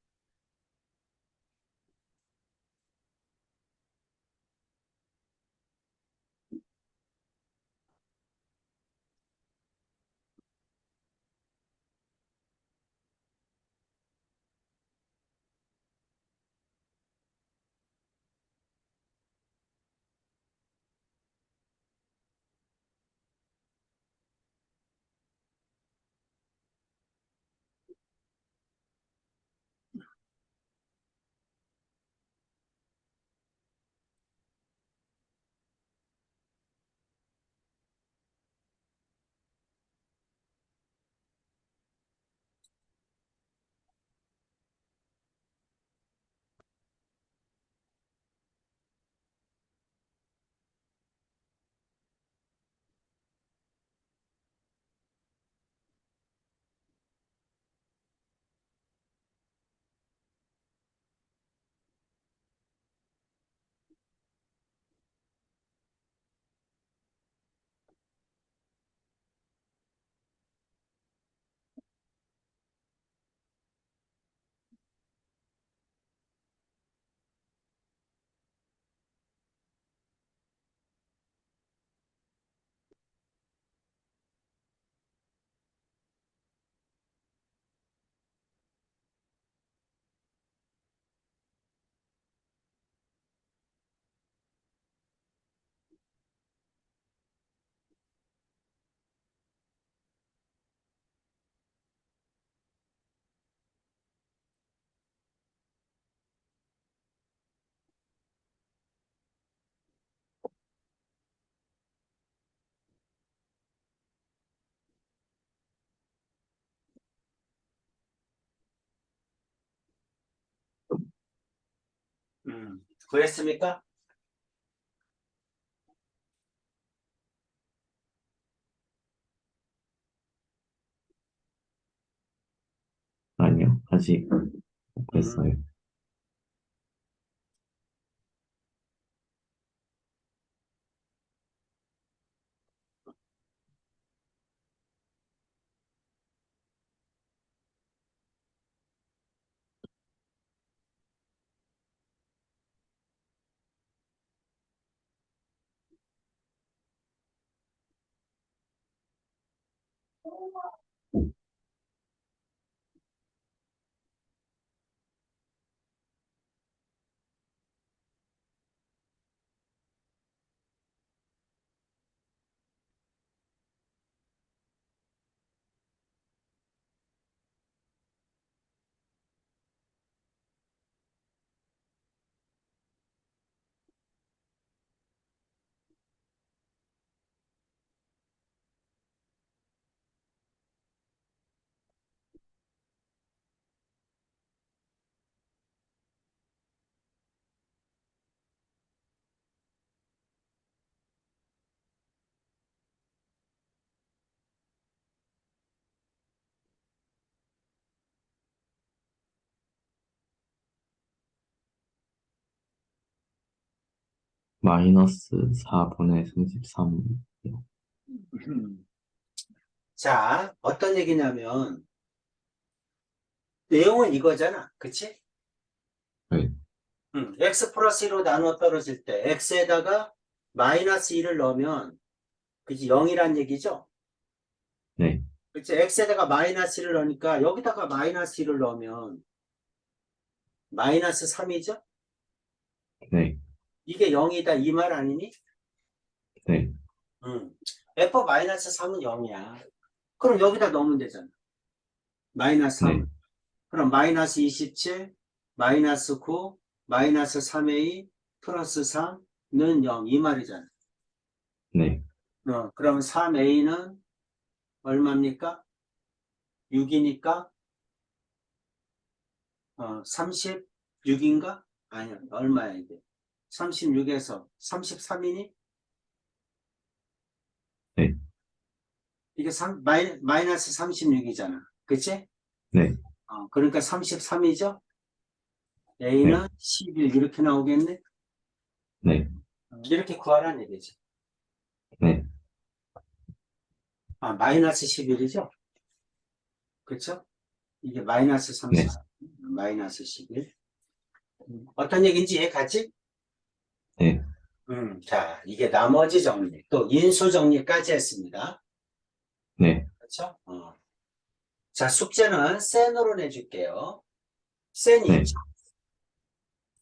구했습니까? 아니요. 아직 못 음, 구했어요. 마이너스 4분의 33. 자, 어떤 얘기냐면 내용은 이거잖아. 그치? 네. x 플러스 1로 나누어 떨어질 때 x에다가 마이너스 1을 넣으면 그치 0이란 얘기죠? 네. 그치? x에다가 마이너스 1을 넣으니까 여기다가 마이너스 1을 넣으면 마이너스 3이죠? 네. 이게 0이다 이 말 아니니? 네. f 마이너스 3은 0이야. 그럼 여기다 넣으면 되잖아. 마이너스 3. 네. 그럼 마이너스 27, 마이너스 9, 마이너스 3a 플러스 3는 0 이 말이잖아. 네. 그럼 3a는 얼마입니까? 6이니까 36인가? 아니야 얼마야 이게 36에서 33이니? 네. 이게 마이너스 36이잖아 그치? 네. 그러니까 33이죠? 네. a는 11 이렇게 나오겠네? 네. 이렇게 구하라는 얘기지. 네. 마이너스 11이죠? 그쵸? 이게 마이너스 네. 30, 마이너스 11. 어떤 얘기인지 이해가지? 네. 자, 이게 나머지 정리, 또 인수 정리까지 했습니다. 네. 그렇죠? 자, 숙제는 센으로 내줄게요. 센 네. 있죠?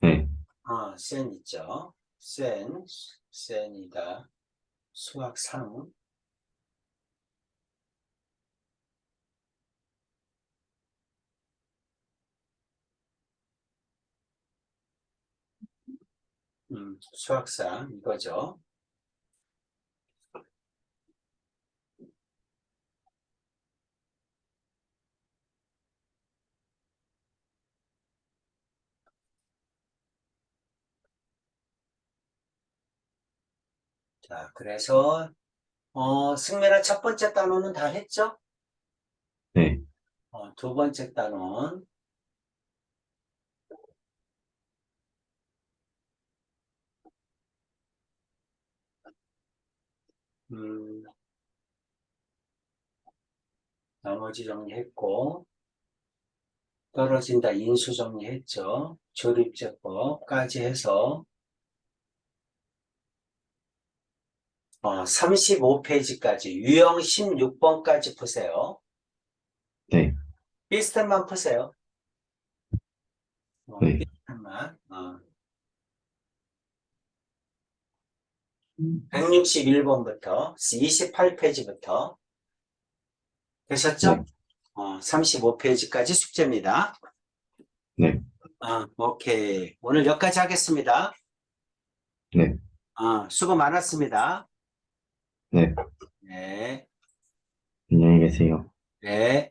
네. 센 있죠? 센이다. 수학 3. 수학 3 이거죠. 자, 그래서 승민아 첫 번째 단원은 다 했죠? 네. 두 번째 단원. 음, 나머지 정리했고, 떨어진다 인수 정리했죠. 조립제법까지 해서 35페이지까지 유형 16번까지 푸세요. 네. 비슷한만 푸세요. 네. 비슷한만. 161번부터 28페이지부터 되셨죠? 네. 35페이지까지 숙제입니다. 네. 오케이. 오늘 여기까지 하겠습니다. 네. 수고 많았습니다. 네. 네. 안녕히 계세요. 네.